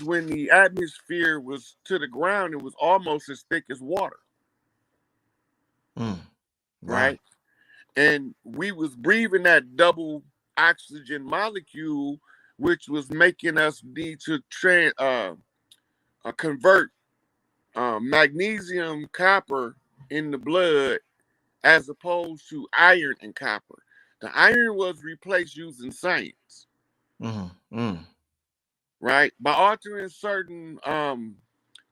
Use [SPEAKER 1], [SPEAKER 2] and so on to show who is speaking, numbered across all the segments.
[SPEAKER 1] when the atmosphere was to the ground, it was almost as thick as water,
[SPEAKER 2] Wow.
[SPEAKER 1] right? And we was breathing that double oxygen molecule, which was making us need to convert magnesium, copper in the blood as opposed to iron and copper. The iron was replaced using science, right? By altering certain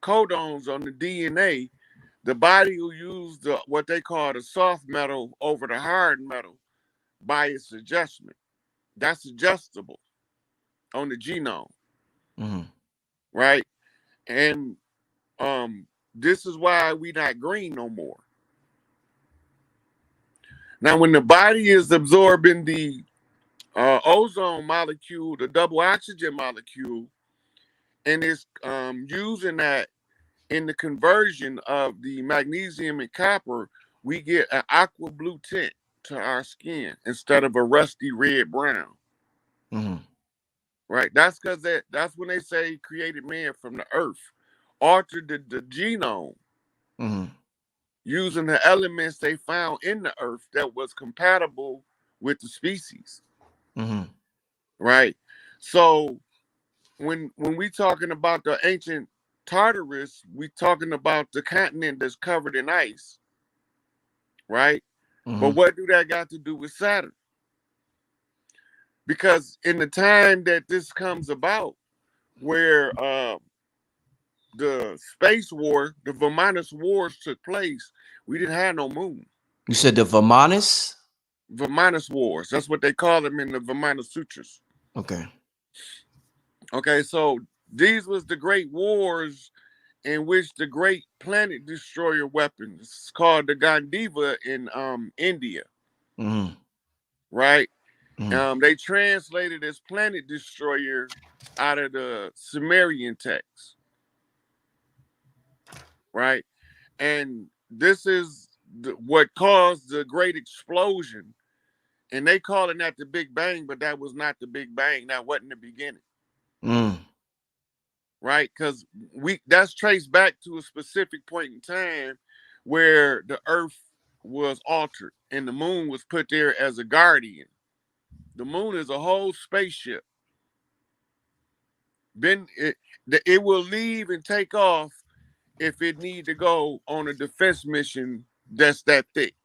[SPEAKER 1] codons on the DNA, the body will use what they call the soft metal over the hard metal by its adjustment. That's adjustable on the genome, right? And this is why we not green no more. Now, when the body is absorbing the ozone molecule, the double oxygen molecule, and it's using that in the conversion of the magnesium and copper, we get an aqua blue tint to our skin instead of a rusty red brown. Right? That's because that's when they say created man from the earth, altered the genome using the elements they found in the earth that was compatible with the species. Right? So when we talking about the ancient Tartarus, we talking about the continent that's covered in ice, right? But what do that got to do with Saturn? Because in the time that this comes about, where the space war, the Vermanus Wars took place, we didn't have no moon.
[SPEAKER 2] You said the Vermanus?
[SPEAKER 1] Vermanus Wars. That's what they call them in the Vermanus Sutras.
[SPEAKER 2] Okay.
[SPEAKER 1] Okay, so these was the great wars in which the great planet destroyer weapons called the Gandiva in India. Right? They translated as planet destroyer out of the Sumerian text. Right? And this is what caused the great explosion. And they calling that the Big Bang, but that was not the Big Bang. That wasn't the beginning. Right? Because that's traced back to a specific point in time where the earth was altered and the moon was put there as a guardian. The moon is a whole spaceship. Then it will leave and take off if it need to go on a defense mission that's that thick.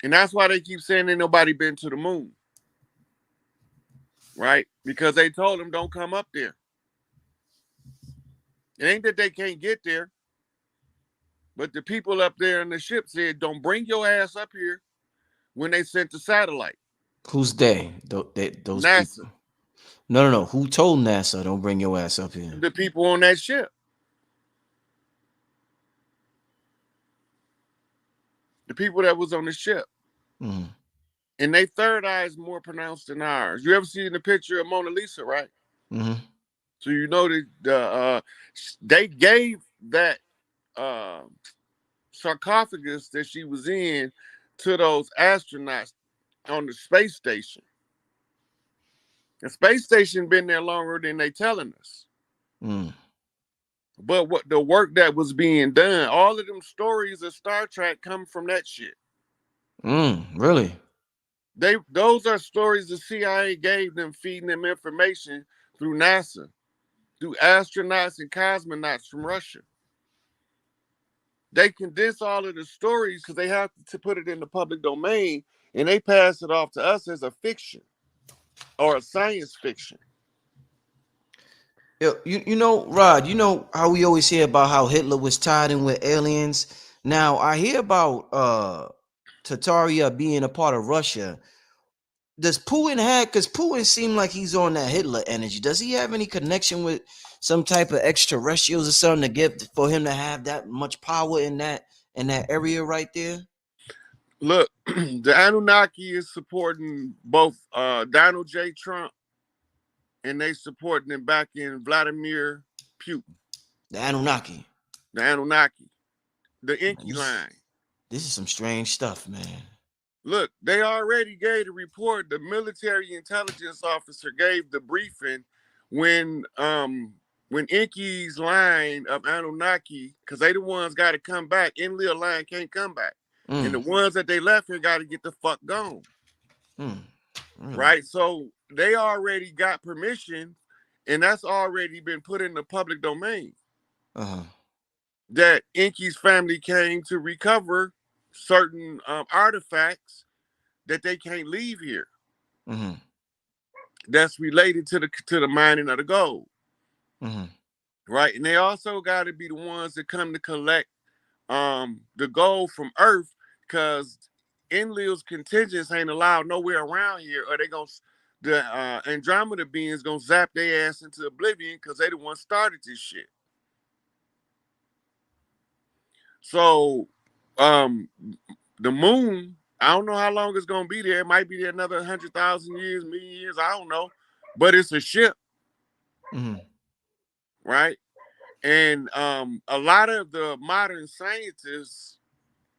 [SPEAKER 1] And that's why they keep saying ain't nobody been to the moon. Right? Because they told them don't come up there. It ain't that they can't get there. But the people up there in the ship said, don't bring your ass up here when they sent the satellite.
[SPEAKER 2] Who's they? Those
[SPEAKER 1] NASA.
[SPEAKER 2] People. No. Who told NASA don't bring your ass up here?
[SPEAKER 1] The people on that ship. The people that was on the ship. And their third eye is more pronounced than ours. You ever seen the picture of Mona Lisa, right? So you know that they gave that sarcophagus that she was in to those astronauts on the space station. The space station been there longer than they telling us. But what the work that was being done, all of them stories of Star Trek come from that shit.
[SPEAKER 2] Really?
[SPEAKER 1] Those are stories the CIA gave them, feeding them information through NASA, through astronauts and cosmonauts from Russia. They condense all of the stories because they have to put it in the public domain, and they pass it off to us as a fiction or a science fiction.
[SPEAKER 2] Yo, you know, Rod, you know how we always hear about how Hitler was tied in with aliens. Now I hear about Tartaria being a part of Russia. Does Putin have, because Putin seemed like he's on that Hitler energy, does he have any connection with some type of extraterrestrials or something to give for him to have that much power in that area right there?
[SPEAKER 1] Look, the Anunnaki is supporting both Donald J. Trump and they supporting him back in Vladimir Putin.
[SPEAKER 2] The Anunnaki.
[SPEAKER 1] The Anunnaki. The Inky line.
[SPEAKER 2] This is some strange stuff, man.
[SPEAKER 1] Look, they already gave the report. The military intelligence officer gave the briefing when Inky's line of Anunnaki, because they the ones got to come back. Enlil line can't come back. And the ones that they left here got to get the fuck gone.
[SPEAKER 2] Really?
[SPEAKER 1] Right? So they already got permission, and that's already been put in the public domain. That Inky's family came to recover certain artifacts that they can't leave here. That's related to the mining of the gold. Right? And they also got to be the ones that come to collect the gold from Earth, because Enlil's contingents ain't allowed nowhere around here, or the Andromeda beings gonna zap their ass into oblivion, because they the ones started this shit. So the moon, I don't know how long it's gonna be there. It might be there another 100,000 years, million years, I don't know. But it's a ship. Right? And a lot of the modern scientists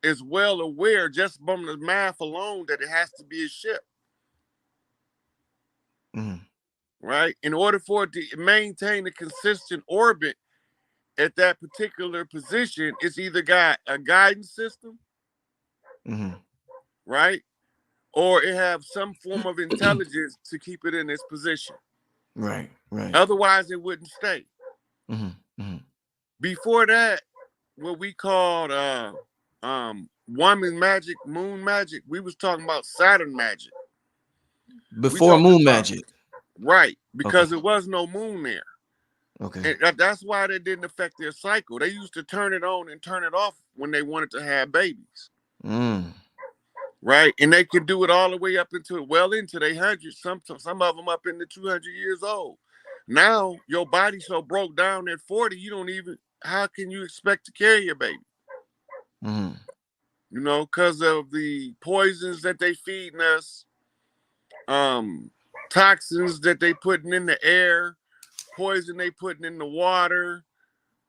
[SPEAKER 1] is well aware, just from the math alone, that it has to be a ship. Right? In order for it to maintain a consistent orbit at that particular position, it's either got a guidance system, right? Or it have some form of intelligence to keep it in its position.
[SPEAKER 2] Right.
[SPEAKER 1] Otherwise, it wouldn't stay. Before that, what we called woman magic, moon magic, we was talking about Saturn magic.
[SPEAKER 2] Before moon magic.
[SPEAKER 1] Right, because there was no moon there.
[SPEAKER 2] Okay.
[SPEAKER 1] And that's why they didn't affect their cycle. They used to turn it on and turn it off when they wanted to have babies. Right? And they could do it all the way up into their hundreds, some of them up into 200 years old. Now, your body so broke down at 40, how can you expect to carry your baby? You know, because of the poisons that they feeding us, toxins that they putting in the air, poison they putting in the water,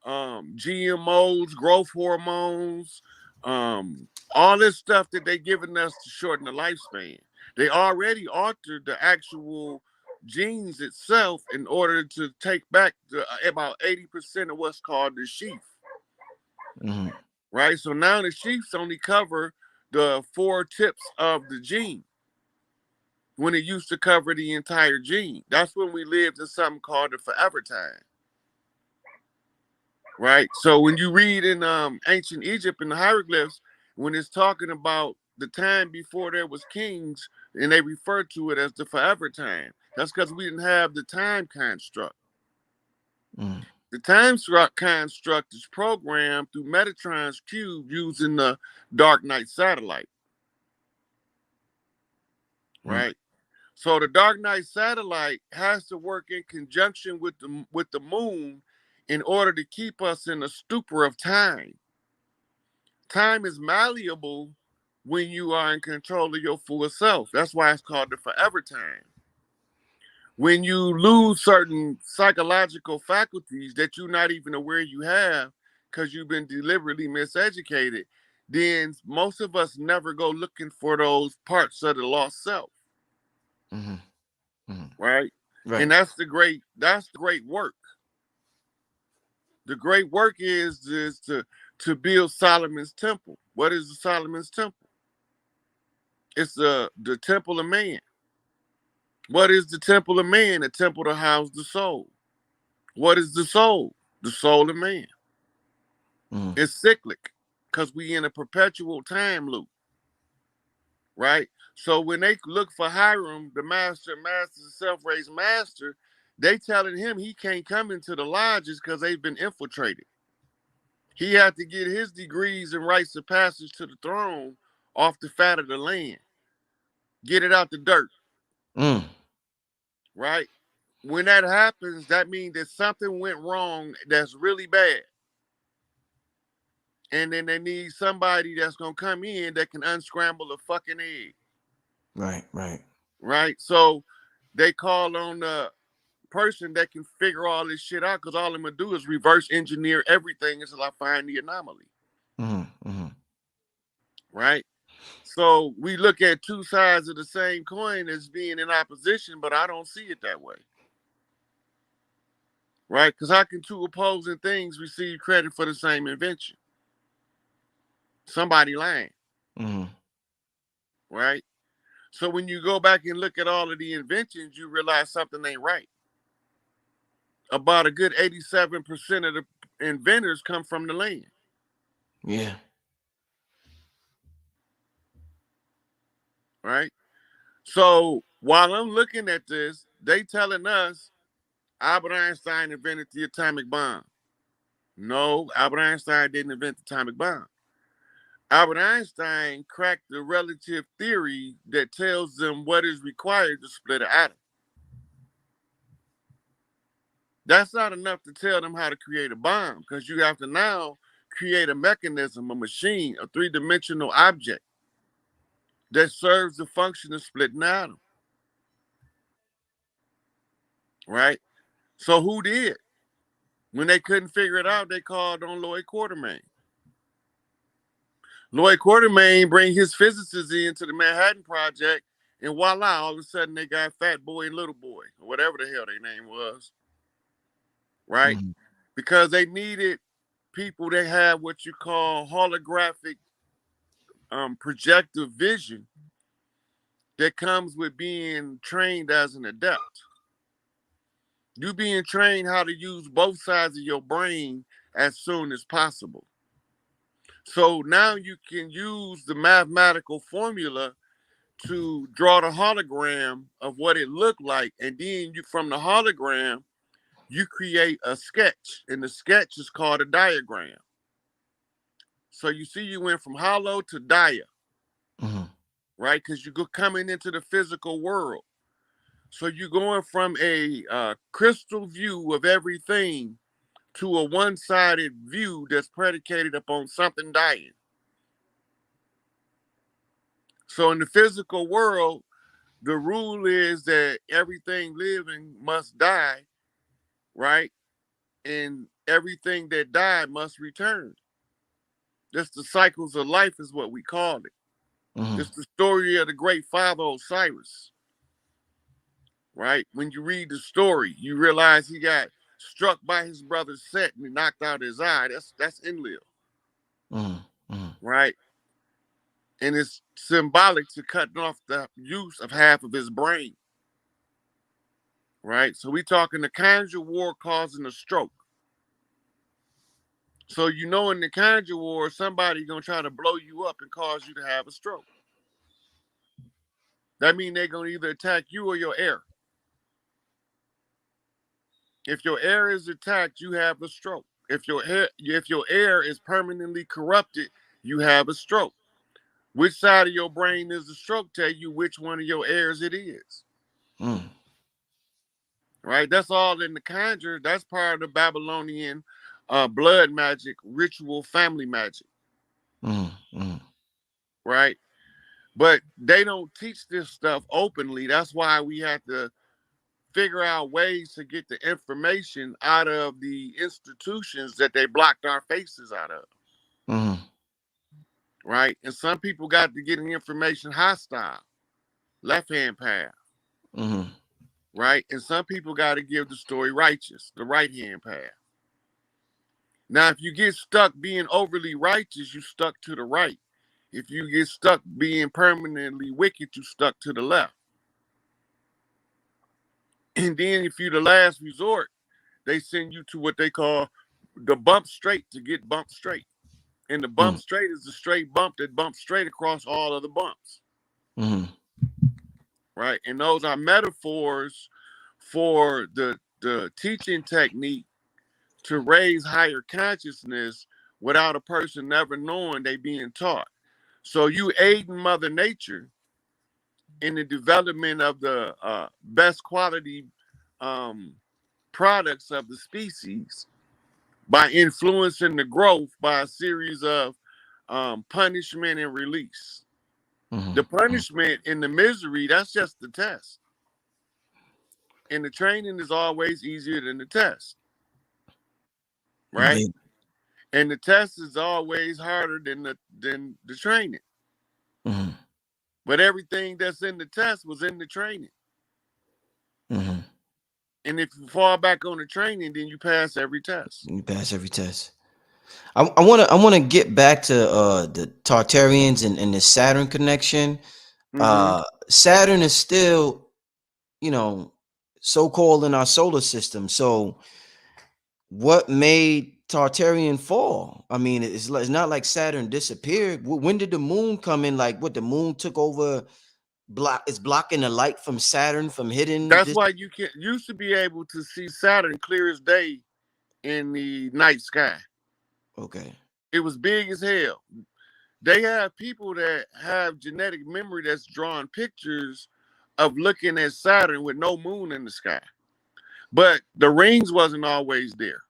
[SPEAKER 1] GMOs, growth hormones, all this stuff that they giving us to shorten the lifespan. They already altered the actual genes itself in order to take back about 80% of what's called the sheath. Right? So now the sheaths only cover the 4 tips of the gene, when it used to cover the entire gene. That's when we lived in something called the forever time. Right? So when you read in ancient Egypt in the hieroglyphs, when it's talking about the time before there was kings, and they refer to it as the forever time, that's because we didn't have the time construct. The time construct is programmed through Metatron's cube using the Dark Knight satellite. Right? So the Dark Knight satellite has to work in conjunction with the moon in order to keep us in a stupor of time. Time is malleable when you are in control of your full self. That's why it's called the forever time. When you lose certain psychological faculties that you're not even aware you have because you've been deliberately miseducated, then most of us never go looking for those parts of the lost self. Right? And that's the great work. The great work is to build Solomon's temple. What is the Solomon's temple? It's the temple of man. What is the temple of man? The temple to house the soul. What is the soul? The soul of man. It's cyclic, because we in a perpetual time loop. Right? So when they look for Hiram, the master of self-raised master, they telling him he can't come into the lodges because they've been infiltrated. He had to get his degrees and rights of passage to the throne off the fat of the land. Get it out the dirt. Right? When that happens, that means that something went wrong that's really bad. And then they need somebody that's going to come in that can unscramble a fucking egg. Right? So they call on the person that can figure all this shit out, because all I'm going to do is reverse engineer everything until I find the anomaly. Right? So we look at two sides of the same coin as being in opposition, but I don't see it that way. Right? Because how can two opposing things receive credit for the same invention? Somebody lying.
[SPEAKER 2] Mm-hmm.
[SPEAKER 1] Right? So when you go back and look at all of the inventions, you realize something ain't right. About a good 87% of the inventors come from the land.
[SPEAKER 2] Yeah.
[SPEAKER 1] Right? So while I'm looking at this, they telling us Albert Einstein invented the atomic bomb. No, Albert Einstein didn't invent the atomic bomb. Albert Einstein cracked the relative theory that tells them what is required to split an atom. That's not enough to tell them how to create a bomb, because you have to now create a mechanism, a machine, a three-dimensional object that serves the function of splitting an atom. Right? So who did? When they couldn't figure it out, they called on Lloyd Quartermain. Lloyd Quartermain bring his physicists into the Manhattan Project, and voila, all of a sudden they got Fat Boy and Little Boy, or whatever the hell their name was. Right?
[SPEAKER 2] Mm-hmm.
[SPEAKER 1] Because they needed people that have what you call holographic projective vision that comes with being trained as an adept. You being trained how to use both sides of your brain as soon as possible. So now you can use the mathematical formula to draw the hologram of what it looked like, and then you, from the hologram, you create a sketch, and the sketch is called a diagram. So you see, you went from hollow to dia,
[SPEAKER 2] Mm-hmm.
[SPEAKER 1] right? Because you go coming into the physical world. So you're going from a crystal view of everything to a one-sided view that's predicated upon something dying. So in the physical world, the rule is that everything living must die, right? And everything that died must return. Just the cycles of life is what we call it.
[SPEAKER 2] Mm-hmm.
[SPEAKER 1] It's the story of the great father Osiris, right? When you read the story, you realize he got struck by his brother Set and he knocked out his eye. That's Enlil,
[SPEAKER 2] Mm-hmm.
[SPEAKER 1] right? And it's symbolic to cutting off the use of half of his brain, right? So we talking the Kanja War causing a stroke. So you know in the Kanja War, somebody gonna try to blow you up and cause you to have a stroke. That means they're gonna either attack you or your heir. If your heir is attacked, you have a stroke. If your heir is permanently corrupted, you have a stroke. Which side of your brain is the stroke tell you which one of your heirs it is.
[SPEAKER 2] Mm-hmm.
[SPEAKER 1] Right? That's all in the conjure. That's part of the Babylonian blood magic, ritual family magic.
[SPEAKER 2] Mm-hmm.
[SPEAKER 1] Right? But they don't teach this stuff openly. That's why we have to figure out ways to get the information out of the institutions that they blocked our faces out of.
[SPEAKER 2] Mm-hmm.
[SPEAKER 1] Right? And some people got to get the information hostile, left hand path.
[SPEAKER 2] Mm-hmm.
[SPEAKER 1] Right? And some people got to give the story righteous, the right hand path. Now, if you get stuck being overly righteous, you stuck to the right. If you get stuck being permanently wicked, you stuck to the left. And then if you're the last resort, they send you to what they call the bump straight to get bumped straight. And the bump straight is the straight bump that bumps straight across all of the bumps.
[SPEAKER 2] Mm-hmm.
[SPEAKER 1] Right? And those are metaphors for the teaching technique to raise higher consciousness without a person never knowing they being taught. So you aid Mother Nature in the development of the best quality products of the species by influencing the growth by a series of punishment and release.
[SPEAKER 2] Mm-hmm.
[SPEAKER 1] The punishment and the misery, that's just the test. And the training is always easier than the test. Right?
[SPEAKER 2] Yeah.
[SPEAKER 1] And the test is always harder than the training.
[SPEAKER 2] Mm-hmm.
[SPEAKER 1] But everything that's in the test was in the training.
[SPEAKER 2] Mm-hmm.
[SPEAKER 1] And if you fall back on the training, then you pass every test.
[SPEAKER 2] You pass every test. I wanna get back to the Tartarians and the Saturn connection.
[SPEAKER 1] Mm-hmm.
[SPEAKER 2] Saturn is still, you know, so-called in our solar system. So what made Tartarian fall? I mean, it's not like Saturn disappeared. When did the moon come in? Like what, the moon took over, it's blocking the light from Saturn from hitting
[SPEAKER 1] That's
[SPEAKER 2] this.
[SPEAKER 1] why you can used to be able to see Saturn clear as day in the night sky.
[SPEAKER 2] Okay.
[SPEAKER 1] It was big as hell. They have people that have genetic memory that's drawing pictures of looking at Saturn with no moon in the sky. But the rings wasn't always there.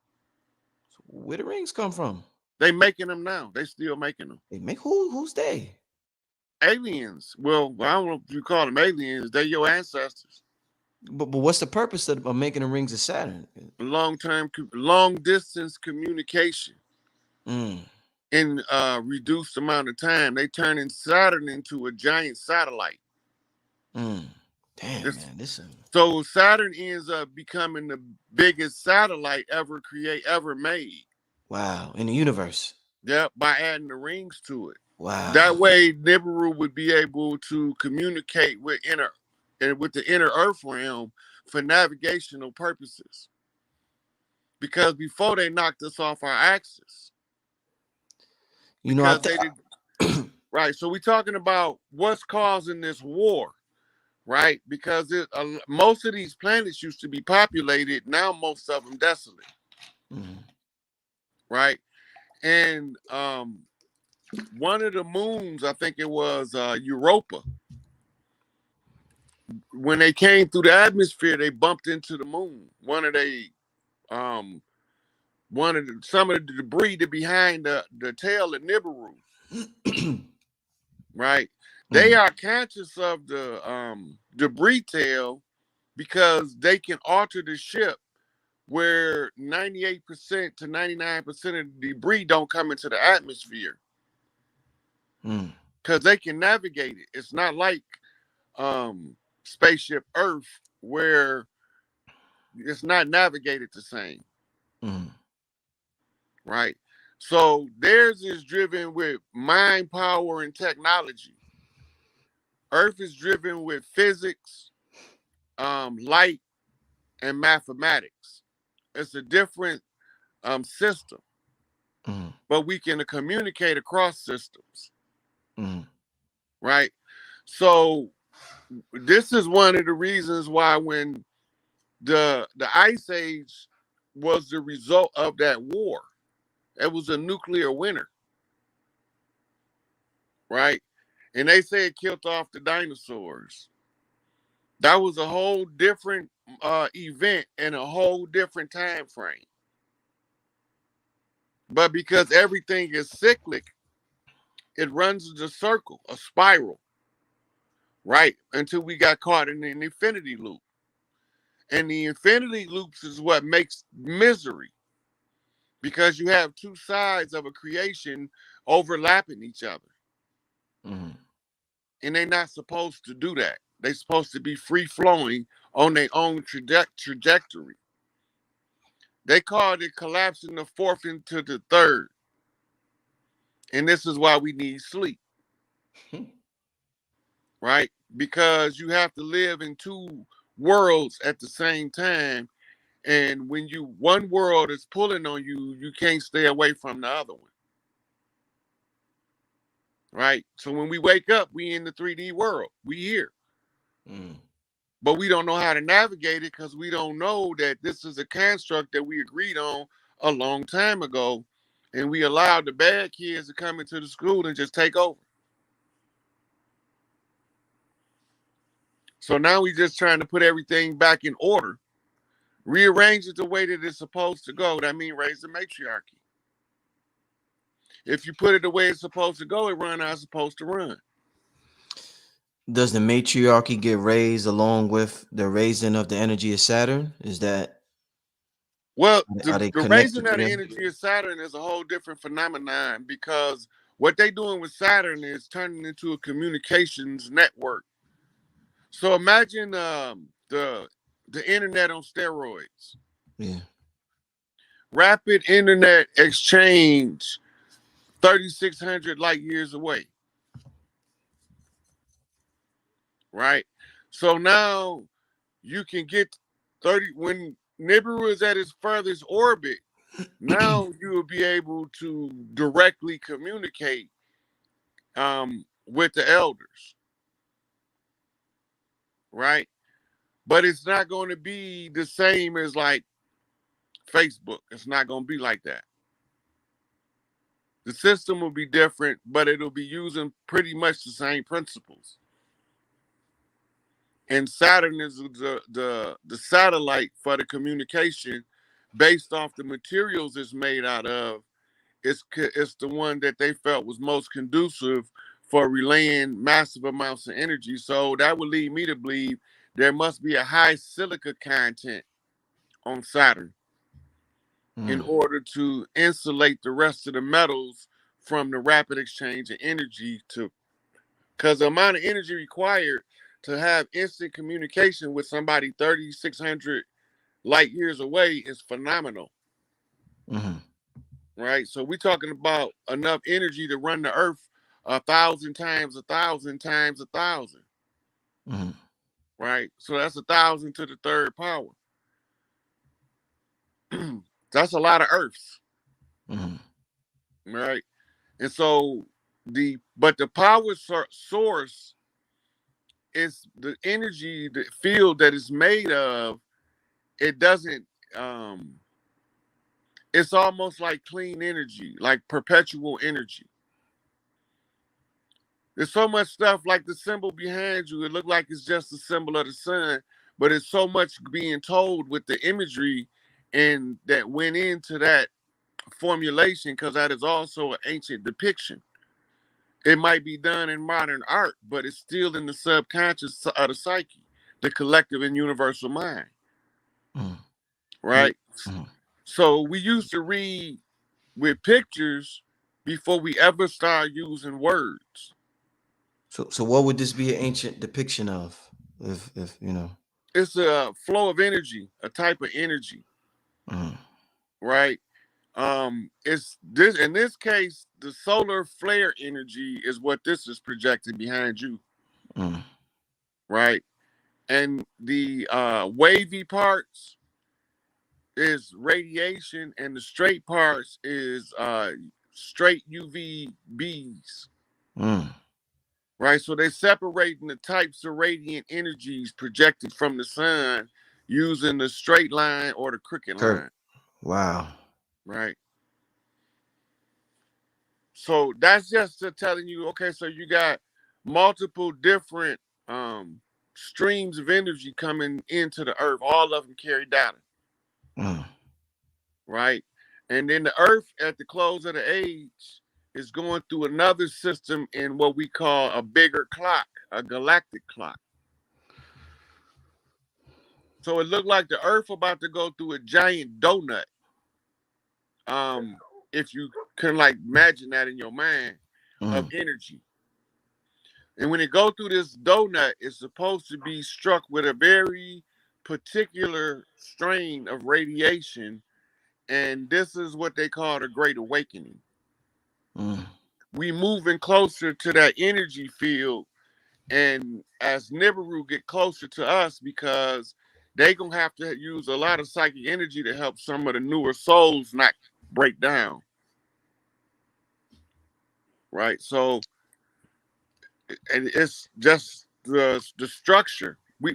[SPEAKER 2] Where the rings come from?
[SPEAKER 1] They making them now. They still making them.
[SPEAKER 2] They make who's they?
[SPEAKER 1] Aliens. Well, I don't know if you call them aliens. They're your ancestors.
[SPEAKER 2] But what's the purpose of making the rings of Saturn?
[SPEAKER 1] Long distance communication
[SPEAKER 2] Mm,
[SPEAKER 1] in reduced amount of time. They turning Saturn into a giant satellite.
[SPEAKER 2] mm. Damn,
[SPEAKER 1] It's,
[SPEAKER 2] man, this
[SPEAKER 1] so Saturn ends up becoming the biggest satellite ever made.
[SPEAKER 2] wow, in the universe.
[SPEAKER 1] Yeah, by adding the rings to it. That
[SPEAKER 2] Wow.
[SPEAKER 1] way, Nibiru would be able to communicate with the inner Earth realm for navigational purposes. Because before they knocked us off our axis,
[SPEAKER 2] You know, I
[SPEAKER 1] because
[SPEAKER 2] think
[SPEAKER 1] they did right. So we're talking about what's causing this war, right? Because most of these planets used to be populated. Now most of them desolate,
[SPEAKER 2] Mhm.
[SPEAKER 1] right? And one of the moons, I think it was Europa. When they came through the atmosphere, they bumped into the moon. Um, some of the debris that behind the tail of Nibiru, right? They
[SPEAKER 2] Mhm.
[SPEAKER 1] are conscious of the debris tail because they can alter the ship where 98% to 99% of the debris don't come into the atmosphere
[SPEAKER 2] Mm,
[SPEAKER 1] because they can navigate it. It's not like spaceship Earth where it's not navigated the same,
[SPEAKER 2] mm,
[SPEAKER 1] right? So theirs is driven with mind power and technology. Earth is driven with physics, light, and mathematics. It's a different system,
[SPEAKER 2] mm,
[SPEAKER 1] but we can communicate across systems,
[SPEAKER 2] mm,
[SPEAKER 1] right? So this is one of the reasons why when the Ice Age was the result of that war, it was a nuclear winter, right? And they say it killed off the dinosaurs. That was a whole different event and a whole different time frame. But because everything is cyclic, it runs in a circle, a spiral, right? Until we got caught in an infinity loop. And the infinity loops is what makes misery because you have two sides of a creation overlapping each other.
[SPEAKER 2] mm.
[SPEAKER 1] And they're not supposed to do that. They're supposed to be free flowing on their own trajectory. They called it collapsing the fourth into the third. And this is why we need sleep, right? Because you have to live in two worlds at the same time. And when one world is pulling on you, you can't stay away from the other one. Right? So when we wake up, we in the 3D world. We here.
[SPEAKER 2] Mm.
[SPEAKER 1] But we don't know how to navigate it because we don't know that this is a construct that we agreed on a long time ago. And we allowed the bad kids to come into the school and just take over. So now we just trying to put everything back in order, rearrange it the way that it's supposed to go. That means raise the matriarchy. If you put it the way it's supposed to go, it run how it's supposed to run.
[SPEAKER 2] Does the matriarchy get raised along with the raising of the energy of Saturn? Is that,
[SPEAKER 1] Well,
[SPEAKER 2] are
[SPEAKER 1] the,
[SPEAKER 2] they
[SPEAKER 1] the raising
[SPEAKER 2] connected
[SPEAKER 1] of the
[SPEAKER 2] together?
[SPEAKER 1] energy of Saturn is a whole different phenomenon because What they doing with Saturn is turning into a communications network. So imagine the internet on steroids.
[SPEAKER 2] Yeah.
[SPEAKER 1] Rapid internet exchange 3,600 light years away. Right? So now you can get 30 when Nibiru is at its furthest orbit. Now you will be able to directly communicate with the elders, right? But it's not going to be the same as like Facebook. It's not going to be like that. The system will be different, but it'll be using pretty much the same principles. And Saturn is the satellite for the communication based off the materials it's made out of. It's the one that they felt was most conducive for relaying massive amounts of energy. So that would lead me to believe there must be a high silica content on Saturn in order to insulate the rest of the metals from the rapid exchange of energy, to because the amount of energy required to have instant communication with somebody 3,600 light years away is phenomenal. Right? So we're talking about enough energy to run the earth 1,000 times 1,000 times 1,000. Right? So that's 1,000 to the third power. That's a lot of earths. Right? And so the power source is the energy, the field that is made of. It doesn't it's almost like clean energy, like perpetual energy. There's so much stuff like the symbol behind you. It looked like it's just a symbol of the sun, but it's so much being told with the imagery and that went into that formulation, because that is also an ancient depiction. It might be done in modern art, but it's still in the subconscious of the psyche, the collective and universal mind. Right? So we used to read with pictures before we ever start using words.
[SPEAKER 2] So what would this be an ancient depiction of? If you know,
[SPEAKER 1] It's a flow of energy, a type of energy, right? It's this in this case, the solar flare energy is what this is projecting behind you, right? And the wavy parts is radiation, and the straight parts is straight UVBs. Right, so they're separating the types of radiant energies projected from the sun using the straight line or the crooked line.
[SPEAKER 2] Wow.
[SPEAKER 1] Right. So that's just telling you, okay, so you got multiple different streams of energy coming into the earth. All of them carry data. Right. And then the earth at the close of the age is going through another system in what we call a bigger clock, a galactic clock. So it looked like the earth about to go through a giant donut. If you can like imagine that in your mind, of energy. And when it go through this donut, it's supposed to be struck with a very particular strain of radiation. And this is what they call the Great Awakening. We moving closer to that energy field, and as Nibiru get closer to us, because they gonna have to use a lot of psychic energy to help some of the newer souls not break down. Right? So, and it's just the structure. We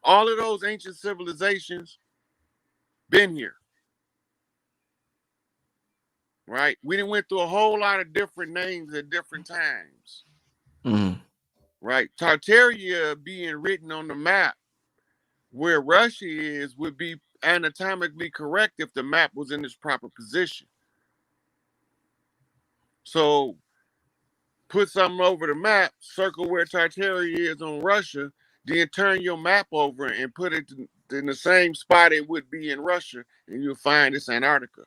[SPEAKER 1] all of those ancient civilizations been here. Right? We done went through a whole lot of different names at different times. Right? Tartaria being written on the map where Russia is would be anatomically correct if the map was in its proper position. So put something over the map, circle where Tartaria is on Russia, then turn your map over and put it in the same spot it would be in Russia, and you'll find it's Antarctica.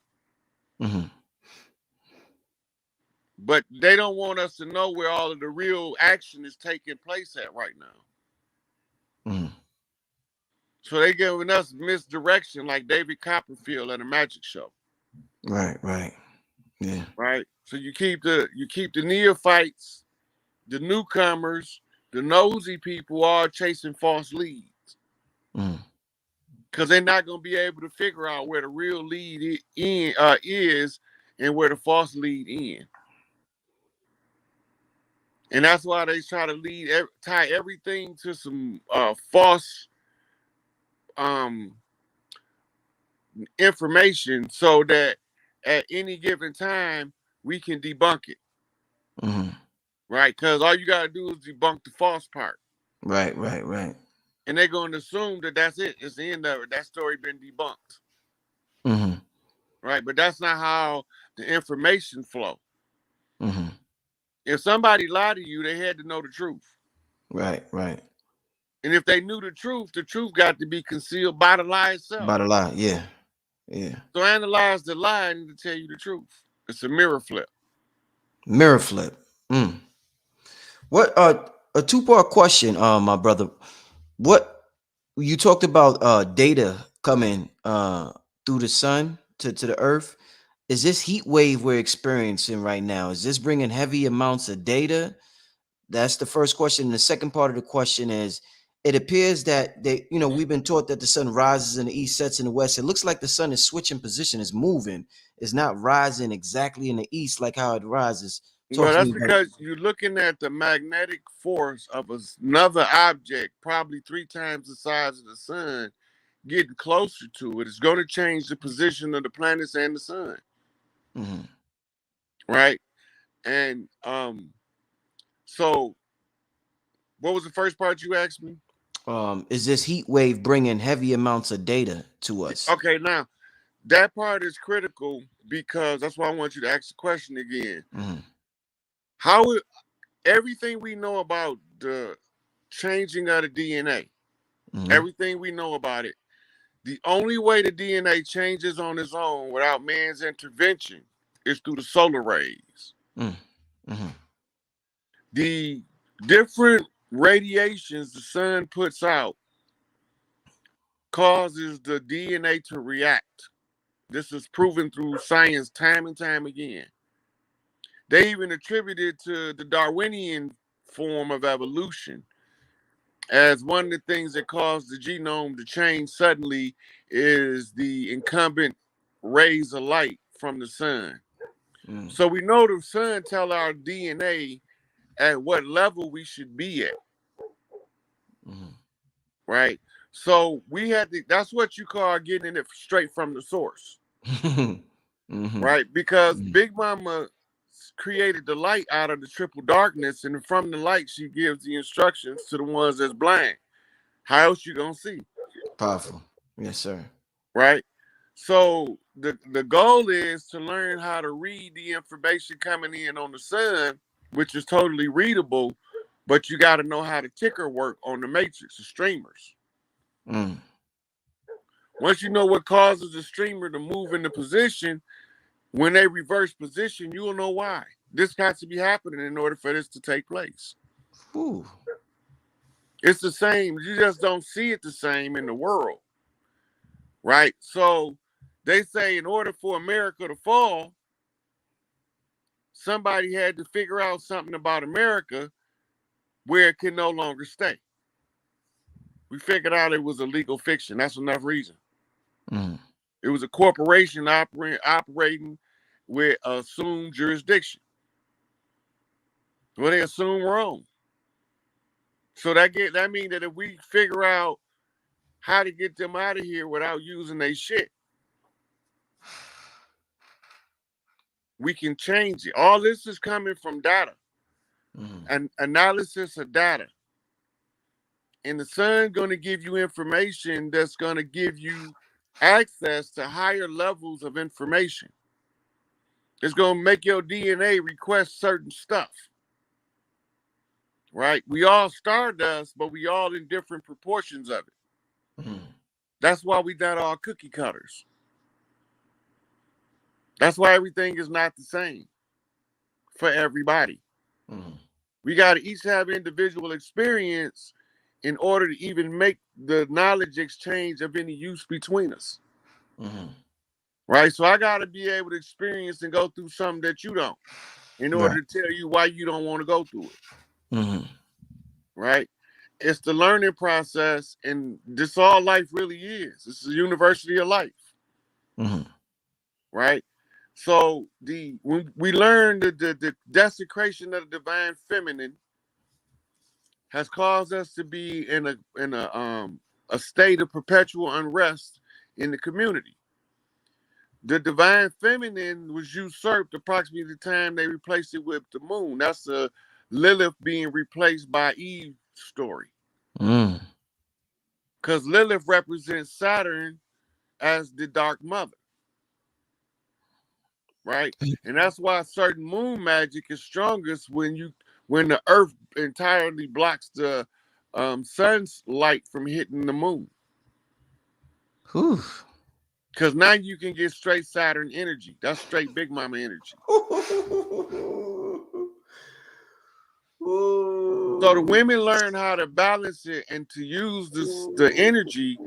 [SPEAKER 1] but they don't want us to know where all of the real action is taking place at right now.
[SPEAKER 2] Mm.
[SPEAKER 1] So they giving us misdirection like David Copperfield at a magic show.
[SPEAKER 2] Right, right. Yeah.
[SPEAKER 1] Right. So you keep the neophytes, the newcomers, the nosy people all chasing false leads.
[SPEAKER 2] Mm.
[SPEAKER 1] Because they're not going to be able to figure out where the real lead is and where the false lead in. And that's why they try to tie everything to some false information so that at any given time we can debunk it.
[SPEAKER 2] Mm-hmm.
[SPEAKER 1] Right? Because all you got to do is debunk the false part.
[SPEAKER 2] Right, right, right.
[SPEAKER 1] And they're going to assume that that's it. It's the end of it. That story been debunked.
[SPEAKER 2] Mm-hmm.
[SPEAKER 1] Right? But that's not how the information flow.
[SPEAKER 2] Mm-hmm.
[SPEAKER 1] If somebody lied to you, they had to know the truth.
[SPEAKER 2] Right, right.
[SPEAKER 1] And if they knew the truth got to be concealed by the lie itself.
[SPEAKER 2] By the lie, yeah. Yeah.
[SPEAKER 1] So analyze the lie and to tell you the truth. It's a mirror flip.
[SPEAKER 2] Mirror flip. Mm. What a two-part question, my brother. What you talked about data coming through the sun to the earth. Is this heat wave we're experiencing right now? Is this bringing heavy amounts of data? That's the first question. And the second part of the question is, it appears that we've been taught that the sun rises in the east, sets in the west. It looks like the sun is switching position, is moving. It's not rising exactly in the east like how it rises. Talk
[SPEAKER 1] Well,
[SPEAKER 2] to
[SPEAKER 1] that's
[SPEAKER 2] me about it.
[SPEAKER 1] because you're looking at the magnetic force of another object, probably 3 times the size of the sun, getting closer to it. It's going to change the position of the planets and the sun.
[SPEAKER 2] Mm-hmm.
[SPEAKER 1] Right? And so what was the first part you asked me?
[SPEAKER 2] Is this heat wave bringing heavy amounts of data to us?
[SPEAKER 1] Okay, now that part is critical because that's why I want you to ask the question again.
[SPEAKER 2] Mm-hmm.
[SPEAKER 1] Everything we know about the changing of the DNA,
[SPEAKER 2] Mm-hmm.
[SPEAKER 1] everything we know about it, the only way the DNA changes on its own without man's intervention is through the solar rays.
[SPEAKER 2] Mm-hmm.
[SPEAKER 1] The different radiations the sun puts out causes the DNA to react. This is proven through science time and time again. They even attributed to the Darwinian form of evolution as one of the things that caused the genome to change suddenly is the incumbent rays of light from the sun.
[SPEAKER 2] Mm-hmm.
[SPEAKER 1] So we know the sun tell our DNA at what level we should be at.
[SPEAKER 2] Mm-hmm.
[SPEAKER 1] Right? So we had to, that's what you call getting it straight from the source.
[SPEAKER 2] Mm-hmm.
[SPEAKER 1] Right? Because
[SPEAKER 2] Mm-hmm.
[SPEAKER 1] Big Mama created the light out of the triple darkness, and from the light she gives the instructions to the ones that's blind. How else you gonna see?
[SPEAKER 2] Powerful. Yes, sir.
[SPEAKER 1] Right? So the goal is to learn how to read the information coming in on the sun, which is totally readable, but you got to know how the ticker work on the matrix, the streamers.
[SPEAKER 2] Mm.
[SPEAKER 1] Once you know what causes the streamer to move into position, when they reverse position, you will know why. This has to be happening in order for this to take place.
[SPEAKER 2] Ooh.
[SPEAKER 1] It's the same. You just don't see it the same in the world. Right? So they say in order for America to fall, somebody had to figure out something about America where it can no longer stay. We figured out it was a legal fiction. That's enough reason.
[SPEAKER 2] Mm.
[SPEAKER 1] It was a corporation operating with assumed jurisdiction. Well, they assume wrong. So that means that if we figure out how to get them out of here without using their shit, we can change it. All this is coming from data and analysis of data. And the sun's going to give you information that's going to give you access to higher levels of information. It's going to make your DNA request certain stuff. Right? We all stardust, but we all in different proportions of it.
[SPEAKER 2] Mm.
[SPEAKER 1] That's why we not all cookie cutters. That's why everything is not the same. for everybody.
[SPEAKER 2] Mm-hmm.
[SPEAKER 1] We got to each have individual experience in order to even make the knowledge exchange of any use between us.
[SPEAKER 2] Mm-hmm.
[SPEAKER 1] Right? So I got to be able to experience and go through something that you don't in
[SPEAKER 2] Right.
[SPEAKER 1] order to tell you why you don't want to go through it.
[SPEAKER 2] Mm-hmm.
[SPEAKER 1] Right? It's the learning process, and this all life really is. It's the university of life.
[SPEAKER 2] Mm-hmm.
[SPEAKER 1] Right? So when we learn the desecration of the divine feminine has caused us to be in a state of perpetual unrest in the community. The divine feminine was usurped approximately the time they replaced it with the moon. That's a Lilith being replaced by Eve story.
[SPEAKER 2] Mm.
[SPEAKER 1] Because Lilith represents Saturn as the dark mother. Right? And that's why certain moon magic is strongest when the earth entirely blocks the sun's light from hitting the moon.
[SPEAKER 2] Whew.
[SPEAKER 1] Because now you can get straight Saturn energy. That's straight Big Mama energy. So the women learn how to balance it and to use the energy.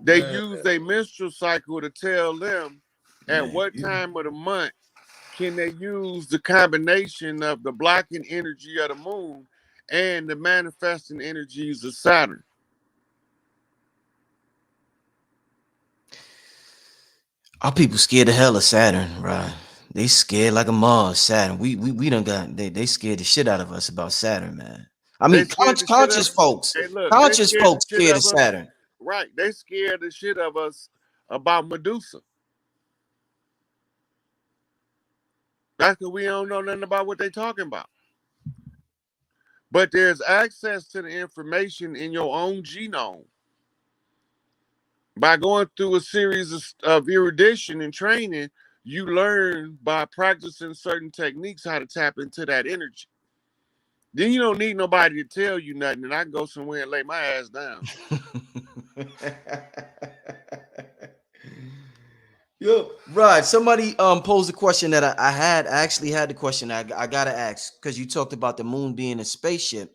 [SPEAKER 1] They use their menstrual cycle to tell them at what time of the month can they use the combination of the blocking energy of the moon and the manifesting energies of Saturn.
[SPEAKER 2] Our people scared the hell of Saturn, right? They scared like a Mars, Saturn. We done got they scared the shit out of us about Saturn, man. I
[SPEAKER 1] They
[SPEAKER 2] mean,
[SPEAKER 1] scared the shit
[SPEAKER 2] conscious
[SPEAKER 1] of
[SPEAKER 2] folks,
[SPEAKER 1] Hey, look, they
[SPEAKER 2] conscious
[SPEAKER 1] scared the
[SPEAKER 2] folks
[SPEAKER 1] shit
[SPEAKER 2] scared of
[SPEAKER 1] of us.
[SPEAKER 2] Saturn.
[SPEAKER 1] Right. They scared the shit of us about Medusa. That's because we don't know nothing about what they talking about. But there's access to the information in your own genome. By going through a series of erudition and training, you learn by practicing certain techniques how to tap into that energy. Then you don't need nobody to tell you nothing, and I can go somewhere and lay my ass down.
[SPEAKER 2] Yo, right. Somebody posed a question that I actually had the question I gotta ask, because you talked about the moon being a spaceship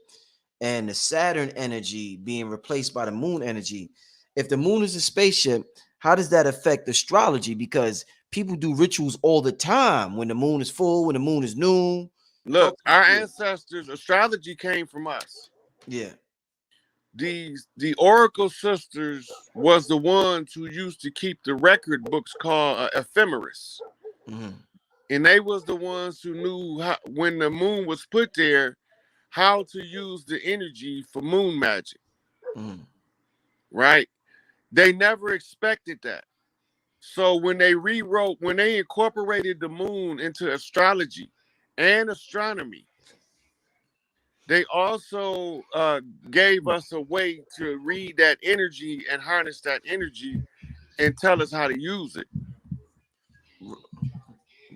[SPEAKER 2] and the Saturn energy being replaced by the moon energy. If the moon is a spaceship, how does that affect astrology? Because people do rituals all the time when the moon is full, when the moon is new.
[SPEAKER 1] Look,
[SPEAKER 2] Talk to me.
[SPEAKER 1] our ancestors, astrology came from us.
[SPEAKER 2] Yeah.
[SPEAKER 1] The Oracle sisters was the ones who used to keep the record books called ephemeris.
[SPEAKER 2] Mm-hmm.
[SPEAKER 1] And they was the ones who knew how, when the moon was put there, how to use the energy for moon magic.
[SPEAKER 2] Mm-hmm.
[SPEAKER 1] Right? They never expected that. So when they incorporated the moon into astrology and astronomy, they also gave us a way to read that energy and harness that energy and tell us how to use it.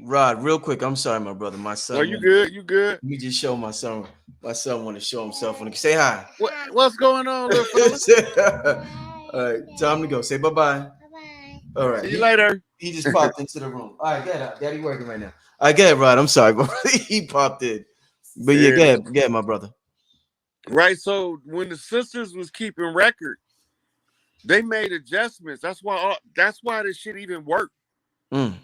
[SPEAKER 2] Rod, real quick, I'm sorry, my brother. My
[SPEAKER 1] Well,
[SPEAKER 2] son
[SPEAKER 1] you
[SPEAKER 2] wanted,
[SPEAKER 1] good? You good?
[SPEAKER 2] let me just show my son. My son want to show himself. Say hi.
[SPEAKER 1] What's going on, little fella?
[SPEAKER 2] All right, time to go. Say bye-bye.
[SPEAKER 3] Bye-bye.
[SPEAKER 2] All right.
[SPEAKER 1] See you later.
[SPEAKER 2] He just popped into the room. All right, get out. Daddy working right now. I get it, Rod. I'm sorry, bro. He popped in. But yeah,
[SPEAKER 1] Yeah.
[SPEAKER 2] get it, my brother.
[SPEAKER 1] Right. So when the sisters was keeping record, they made adjustments. That's why this shit even worked.
[SPEAKER 2] Mm.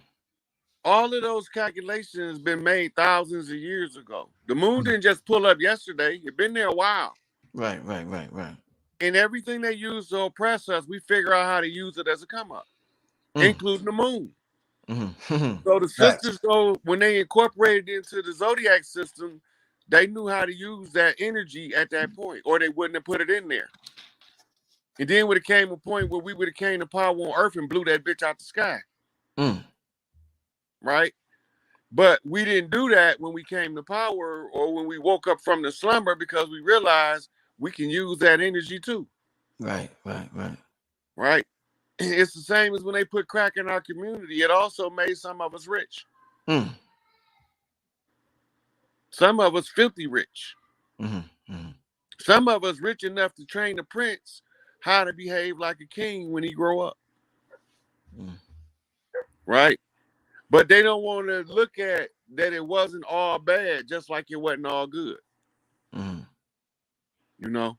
[SPEAKER 1] All of those calculations been made thousands of years ago. The moon didn't just pull up yesterday. It been there a while.
[SPEAKER 2] Right.
[SPEAKER 1] And everything they use to oppress us, we figure out how to use it as a come up, including the moon.
[SPEAKER 2] Mm-hmm.
[SPEAKER 1] So the
[SPEAKER 2] Right.
[SPEAKER 1] sisters, though, when they incorporated into the zodiac system, they knew how to use that energy at that point, or they wouldn't have put it in there. And then when it came a point where we would have came to power on Earth and blew that bitch out the sky.
[SPEAKER 2] Mm.
[SPEAKER 1] Right? But we didn't do that when we came to power or when we woke up from the slumber, because we realized we can use that energy too.
[SPEAKER 2] Right.
[SPEAKER 1] Right? It's the same as when they put crack in our community. It also made some of us rich.
[SPEAKER 2] Mm.
[SPEAKER 1] Some of us filthy rich.
[SPEAKER 2] Mm-hmm.
[SPEAKER 1] Some of us rich enough to train the prince how to behave like a king when he grow up.
[SPEAKER 2] Mm.
[SPEAKER 1] Right? But they don't want to look at that it wasn't all bad, just like it wasn't all good.
[SPEAKER 2] Mm.
[SPEAKER 1] You know,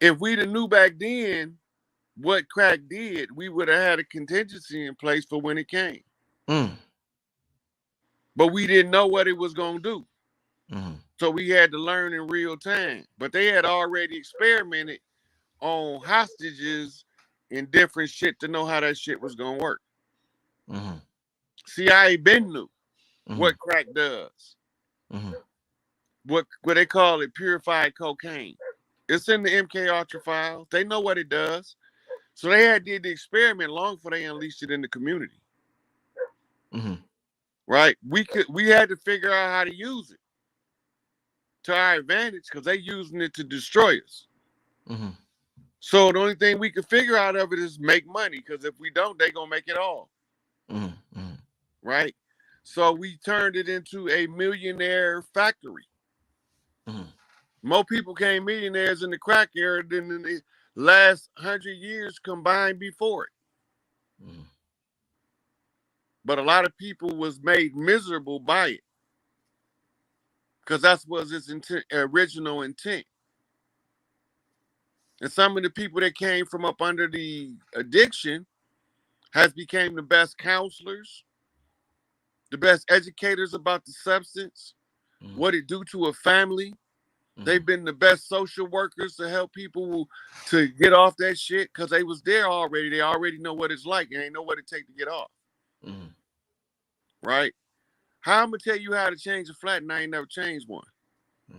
[SPEAKER 1] if we'd have knew back then what crack did, we would have had a contingency in place for when it came.
[SPEAKER 2] Mm.
[SPEAKER 1] But we didn't know what it was gonna do.
[SPEAKER 2] Mm.
[SPEAKER 1] So we had to learn in real time. But they had already experimented on hostages and different shit to know how that shit was gonna work.
[SPEAKER 2] Mm.
[SPEAKER 1] CIA been knew
[SPEAKER 2] Mm.
[SPEAKER 1] what crack does.
[SPEAKER 2] Mm.
[SPEAKER 1] What they call it, purified cocaine. It's in the MK Ultra files. They know what it does. So they had did the experiment long before they unleashed it in the community.
[SPEAKER 2] Mm.
[SPEAKER 1] Right? We had to figure out how to use it to our advantage because they using it to destroy us.
[SPEAKER 2] Mm.
[SPEAKER 1] So the only thing we can figure out of it is make money, because if we don't, they gonna make it all.
[SPEAKER 2] Mm. Mm.
[SPEAKER 1] Right? So we turned it into a millionaire factory.
[SPEAKER 2] Mm.
[SPEAKER 1] More people became millionaires in the crack era than in the last 100 years combined before it.
[SPEAKER 2] Mm.
[SPEAKER 1] But a lot of people was made miserable by it, because that was its original intent. And some of the people that came from up under the addiction has became the best counselors, the best educators about the substance,
[SPEAKER 2] Mm.
[SPEAKER 1] what it do to a family. They've been the best social workers to help people to get off that shit, because they was there already. They already know what it's like, and they know what it takes to get off.
[SPEAKER 2] Mm.
[SPEAKER 1] Right? How I'm gonna tell you how to change a flat and I ain't never changed one?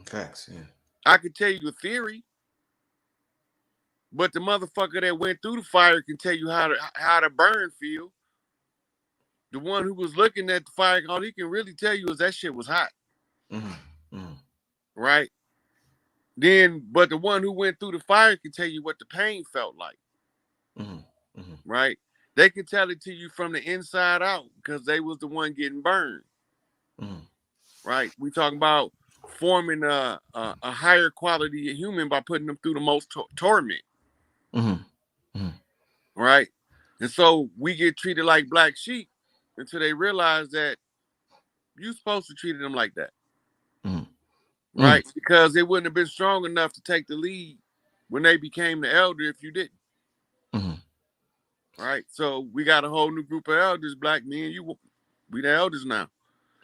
[SPEAKER 2] Facts, yeah.
[SPEAKER 1] I could tell you the theory, but the motherfucker that went through the fire can tell you how to burn feel. The one who was looking at the fire, all he can really tell you is that shit was hot.
[SPEAKER 2] Mm. Mm.
[SPEAKER 1] Right? But the one who went through the fire can tell you what the pain felt like.
[SPEAKER 2] Mm. Mm.
[SPEAKER 1] Right? They can tell it to you from the inside out because they was the one getting burned.
[SPEAKER 2] Mm.
[SPEAKER 1] Right? We talking about forming a higher quality of human by putting them through the most torment.
[SPEAKER 2] Mm. Mm.
[SPEAKER 1] Right? And so we get treated like black sheep until they realize that you're supposed to treat them like that.
[SPEAKER 2] Mm.
[SPEAKER 1] Right? Because they wouldn't have been strong enough to take the lead when they became the elder if you didn't.
[SPEAKER 2] Mm.
[SPEAKER 1] Right? So we got a whole new group of elders, black men. We the elders now.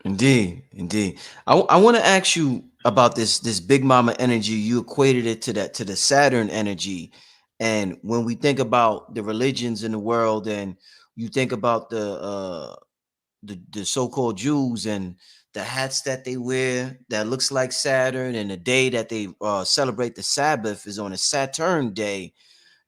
[SPEAKER 2] Indeed, indeed. I want to ask you about this big mama energy. You equated it to the Saturn energy, and when we think about the religions in the world, and you think about the so-called Jews and the hats that they wear that looks like Saturn, and the day that they celebrate the Sabbath is on a Saturn day.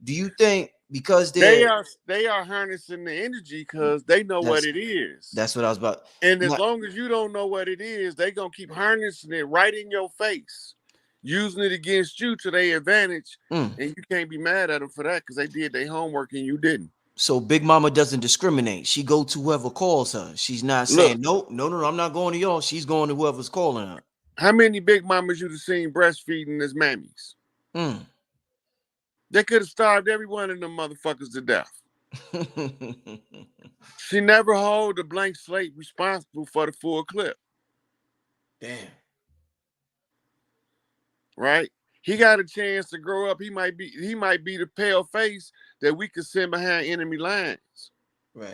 [SPEAKER 2] Do you think because
[SPEAKER 1] They
[SPEAKER 2] they're
[SPEAKER 1] are harnessing the energy because they know what
[SPEAKER 2] that's
[SPEAKER 1] it is.
[SPEAKER 2] that's what I was about.
[SPEAKER 1] And as
[SPEAKER 2] My,
[SPEAKER 1] long as you don't know what it is, they gonna keep harnessing it right in your face, using it against you to their advantage.
[SPEAKER 2] mm.
[SPEAKER 1] And you can't be mad at them for that because they did their homework and you didn't.
[SPEAKER 2] So Big Mama doesn't discriminate. She go to whoever calls her. She's not
[SPEAKER 1] Look,
[SPEAKER 2] saying no. I'm not going to y'all. She's going to whoever's calling her.
[SPEAKER 1] how many big mamas you've seen breastfeeding as mammies?
[SPEAKER 2] Mm.
[SPEAKER 1] They could have starved every one of them motherfuckers to death. She never hold a blank slate responsible for the full clip.
[SPEAKER 2] Damn.
[SPEAKER 1] Right? He got a chance to grow up. He might be the pale face that we could send behind enemy lines.
[SPEAKER 2] Right.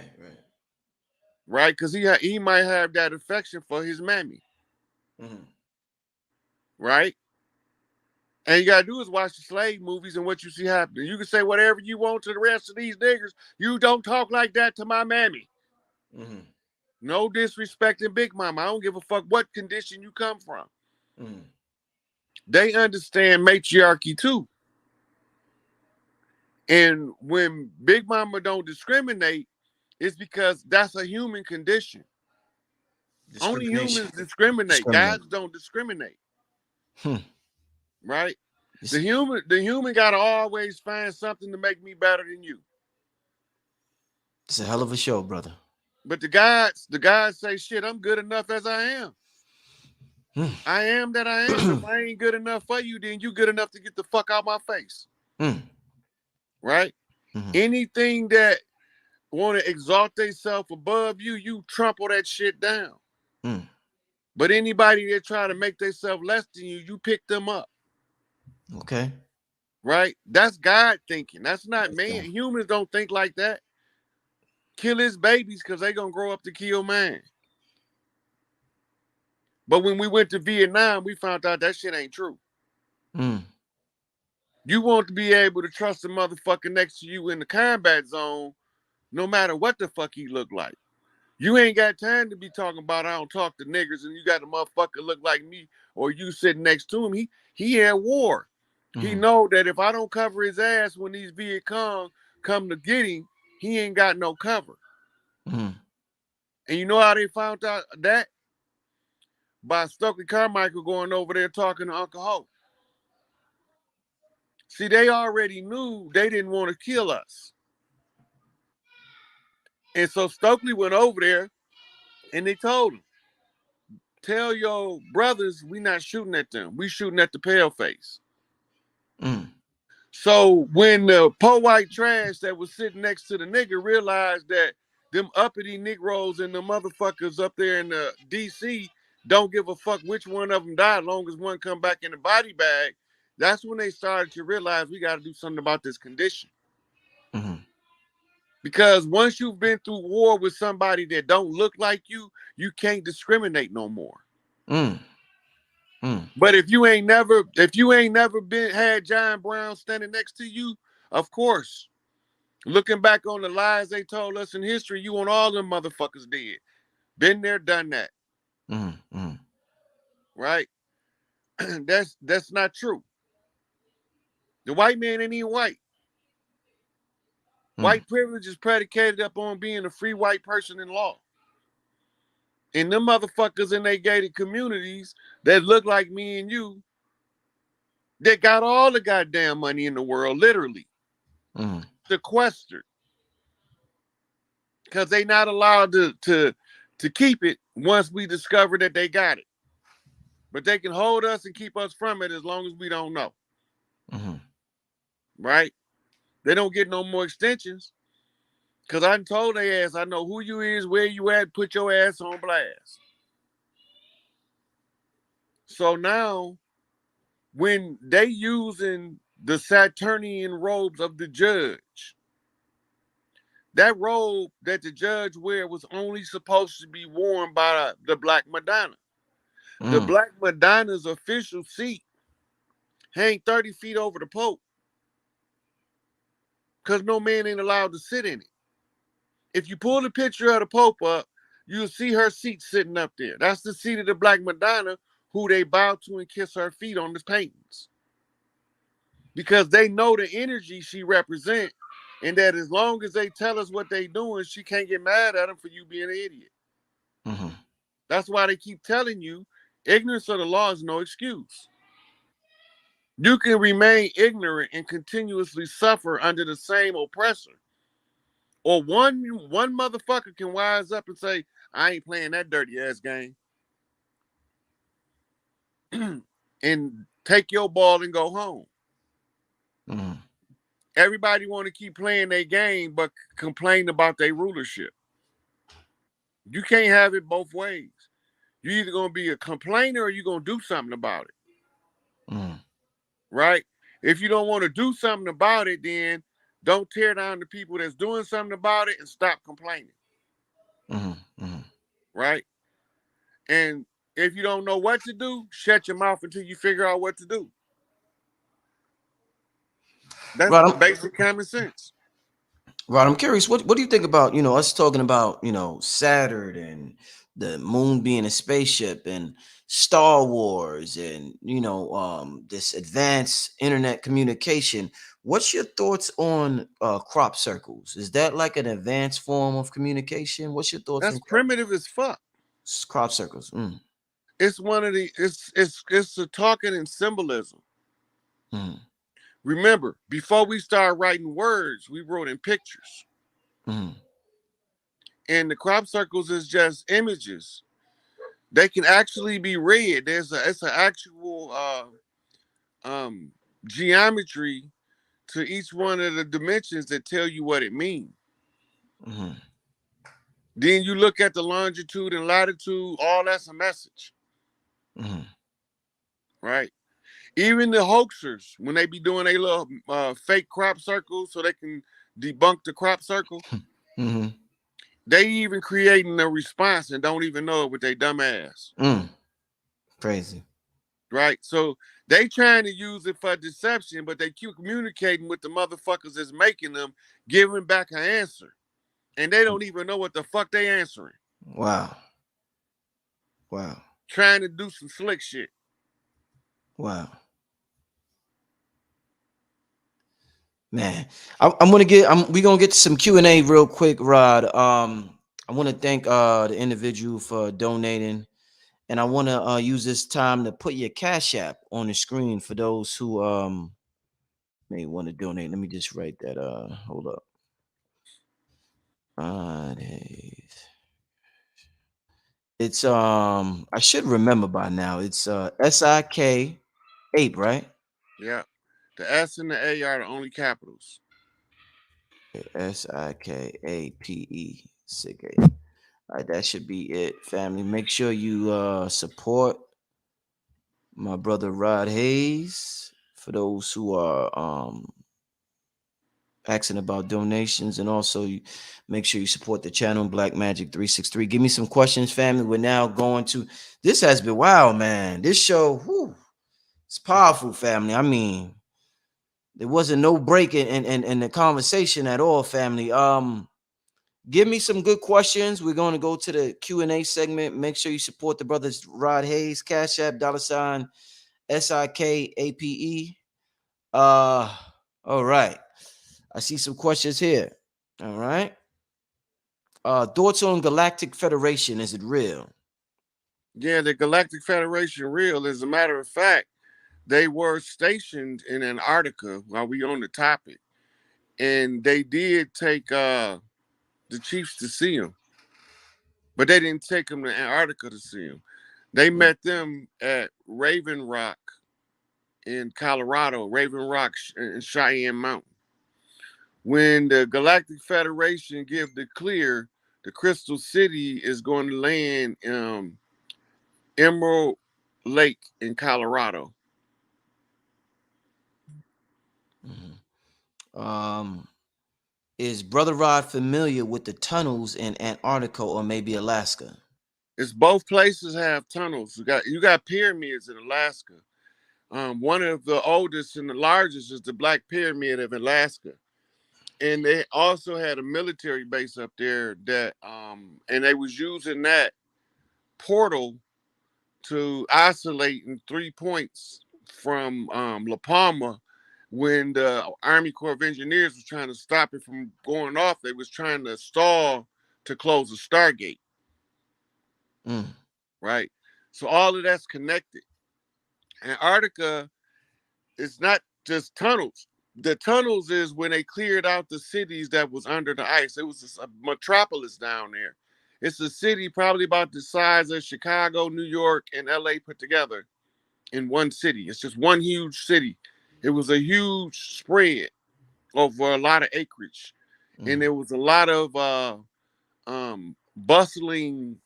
[SPEAKER 1] Right? Because he might have that affection for his mammy.
[SPEAKER 2] Mm.
[SPEAKER 1] Right? And you gotta do is watch the slave movies and what you see happening. You can say whatever you want to the rest of these niggers. You don't talk like that to my mammy.
[SPEAKER 2] Mm.
[SPEAKER 1] No disrespecting Big Mama. I don't give a fuck what condition you come from.
[SPEAKER 2] Mm.
[SPEAKER 1] They understand matriarchy too. And when Big Mama don't discriminate, it's because that's a human condition. Only
[SPEAKER 2] Discrimination.
[SPEAKER 1] humans discriminate.
[SPEAKER 2] Discriminate.
[SPEAKER 1] Gods don't discriminate.
[SPEAKER 2] Hmm.
[SPEAKER 1] Right?
[SPEAKER 2] It's,
[SPEAKER 1] The human gotta always find something to make me better than you.
[SPEAKER 2] it's a hell of a show, brother.
[SPEAKER 1] But the gods say, shit, I'm good enough as I am.
[SPEAKER 2] Mm.
[SPEAKER 1] I am that I am. If I ain't good enough for you, then you good enough to get the fuck out my face.
[SPEAKER 2] Mm.
[SPEAKER 1] Right?
[SPEAKER 2] Mm.
[SPEAKER 1] Anything that want to exalt themselves above you, you trample that shit down.
[SPEAKER 2] Mm.
[SPEAKER 1] But anybody that try to make themselves less than you, you pick them up.
[SPEAKER 2] Okay.
[SPEAKER 1] Right? That's God thinking. That's not
[SPEAKER 2] That's
[SPEAKER 1] man.
[SPEAKER 2] God.
[SPEAKER 1] Humans don't think like that. Kill his babies because they gonna grow up to kill man. But when we went to Vietnam, we found out that shit ain't true.
[SPEAKER 2] Mm.
[SPEAKER 1] You want to be able to trust the motherfucker next to you in the combat zone, no matter what the fuck he look like. You ain't got time to be talking about I don't talk to niggers and you got a motherfucker look like me or you sitting next to him. He at war. He
[SPEAKER 2] Mm.
[SPEAKER 1] know that if I don't cover his ass when these Viet Cong come to get him, he ain't got no cover.
[SPEAKER 2] Mm.
[SPEAKER 1] And you know how they found out that? By Stokely Carmichael going over there talking to Uncle Ho. See, they already knew they didn't want to kill us. And so Stokely went over there and they told him, tell your brothers we not shooting at them. We shooting at the paleface.
[SPEAKER 2] Mm.
[SPEAKER 1] So when the po white trash that was sitting next to the nigga realized that them uppity Negroes and the motherfuckers up there in the DC don't give a fuck which one of them died as long as one come back in the body bag, that's when they started to realize we got to do something about this condition.
[SPEAKER 2] Mm.
[SPEAKER 1] Because once you've been through war with somebody that don't look like you can't discriminate no more.
[SPEAKER 2] Mm. Mm.
[SPEAKER 1] But if you ain't never been had John Brown standing next to you, of course, looking back on the lies they told us in history, you want all them motherfuckers dead. Been there, done that.
[SPEAKER 2] Mm. Mm.
[SPEAKER 1] Right? That's not true. The white man ain't even white.
[SPEAKER 2] Mm.
[SPEAKER 1] White privilege is predicated upon being a free white person in law. And them motherfuckers in their gated communities that look like me and you, they got all the goddamn money in the world, literally,
[SPEAKER 2] Mm.
[SPEAKER 1] sequestered. Because they not allowed to keep it once we discover that they got it. But they can hold us and keep us from it as long as we don't know.
[SPEAKER 2] Mm.
[SPEAKER 1] Right? They don't get no more extensions. Because I told their ass, I know who you is, where you at, put your ass on blast. So now, when they using the Saturnian robes of the judge, that robe that the judge wear was only supposed to be worn by the Black Madonna. The
[SPEAKER 2] Mm.
[SPEAKER 1] Black Madonna's official seat hang 30 feet over the Pope because no man ain't allowed to sit in it. If you pull the picture of the Pope up, you'll see her seat sitting up there. That's the seat of the Black Madonna, who they bow to and kiss her feet on the paintings. Because they know the energy she represents, and that as long as they tell us what they doing, she can't get mad at them for you being an idiot.
[SPEAKER 2] Mm.
[SPEAKER 1] That's why they keep telling you ignorance of the law is no excuse. You can remain ignorant and continuously suffer under the same oppressor. Or one motherfucker can wise up and say, I ain't playing that dirty ass game. And take your ball and go home.
[SPEAKER 2] Mm.
[SPEAKER 1] Everybody want to keep playing their game, but complain about their rulership. You can't have it both ways. You're either going to be a complainer or you're going to do something about it.
[SPEAKER 2] Mm.
[SPEAKER 1] Right? If you don't want to do something about it, then don't tear down the people that's doing something about it and stop complaining.
[SPEAKER 2] Mm. Mm.
[SPEAKER 1] Right? And if you don't know what to do, shut your mouth until you figure out what to do. That's
[SPEAKER 2] Right.
[SPEAKER 1] basic common sense.
[SPEAKER 2] Right. I'm curious. What do you think about us talking about Saturn and the moon being a spaceship and Star Wars and this advanced internet communication? What's your thoughts on crop circles? Is that like an advanced form of communication? What's your thoughts
[SPEAKER 1] That's
[SPEAKER 2] on
[SPEAKER 1] primitive as fuck.
[SPEAKER 2] crop circles? Mm.
[SPEAKER 1] It's one of the it's a talking in symbolism.
[SPEAKER 2] Mm.
[SPEAKER 1] Remember, before we start writing words, we wrote in pictures.
[SPEAKER 2] Mm.
[SPEAKER 1] And the crop circles is just images. They can actually be read. It's an actual geometry to each one of the dimensions that tell you what it means.
[SPEAKER 2] Mm.
[SPEAKER 1] Then you look at the longitude and latitude, all that's a message.
[SPEAKER 2] Mm-hmm.
[SPEAKER 1] right? Even the hoaxers, when they be doing a little fake crop circle so they can debunk the crop circle,
[SPEAKER 2] Mm-hmm.
[SPEAKER 1] they even creating a response and don't even know it with their dumb ass.
[SPEAKER 2] Crazy.
[SPEAKER 1] Right? So they trying to use it for deception, but they keep communicating with the motherfuckers that's making them, giving back an answer. And they don't even know what the fuck they answering.
[SPEAKER 2] Wow. Wow.
[SPEAKER 1] Trying to do some slick shit.
[SPEAKER 2] Wow. Man, we're gonna get to some Q&A real quick, Rod. I want to thank the individual for donating, and I want to use this time to put your Cash App on the screen for those who may want to donate. Let me just write that. Hold up. It's I should remember by now. It's SIK ape, right?
[SPEAKER 1] Yeah. The S and the A are the only capitals.
[SPEAKER 2] SIKAPE. Sick ape. All right, that should be it, family. Make sure you support my brother Rod Hayes. For those who are asking about donations, and also make sure you support the channel Black Magic 363. Give me some questions, family. We're now going to this has been wild, man. This show, whew, it's powerful, family. I mean, there wasn't no break in the conversation at all, family. Give me some good questions. We're going to go to the Q&A segment. Make sure you support the brothers Rod Hayes, Cash App, $ SIKAPE. All right. I see some questions here. All right. Thoughts on Galactic Federation? Is it real?
[SPEAKER 1] Yeah, the Galactic Federation real. As a matter of fact, they were stationed in Antarctica while we on the topic. And they did take the chiefs to see them. But they didn't take them to Antarctica to see them. They met them at Raven Rock in Colorado, Raven Rock and Cheyenne Mountain. When the Galactic Federation give the clear, the Crystal City is going to land Emerald Lake in Colorado.
[SPEAKER 2] Mm-hmm. Is Brother Rod familiar with the tunnels in Antarctica or maybe Alaska?
[SPEAKER 1] It's both places have tunnels. You got pyramids in Alaska. One of the oldest and the largest is the Black Pyramid of Alaska. And they also had a military base up there that and they was using that portal to isolate in 3 points from La Palma when the Army Corps of Engineers was trying to stop it from going off. They was trying to stall to close the Stargate. Right? So all of that's connected. Antarctica is not just tunnels. The tunnels is when they cleared out the cities that was under the ice. It was a metropolis down there. It's a city probably about the size of Chicago, New York, and LA put together in one city. It's just one huge city. It was a huge spread over a lot of acreage. And there was a lot of bustling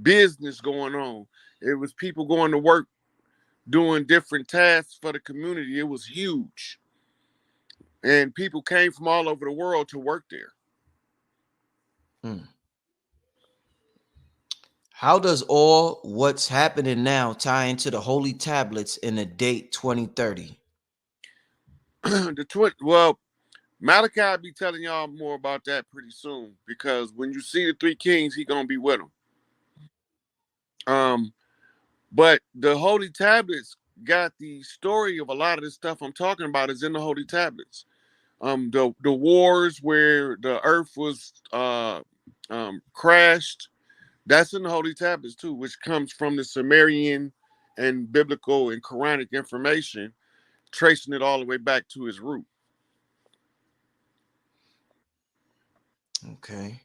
[SPEAKER 1] business going on. It was people going to work doing different tasks for the community. It was huge. And people came from all over the world to work there.
[SPEAKER 2] How does all what's happening now tie into the holy tablets in the date 2030?
[SPEAKER 1] Well, Malachi will be telling y'all more about that pretty soon, because when you see the three kings, he gonna be with them. But the holy tablets got the story of a lot of this stuff I'm talking about is in the holy tablets. The wars where the earth was crashed, that's in the holy tablets too, which comes from the Sumerian and biblical and Quranic information, tracing it all the way back to its root.
[SPEAKER 2] Okay.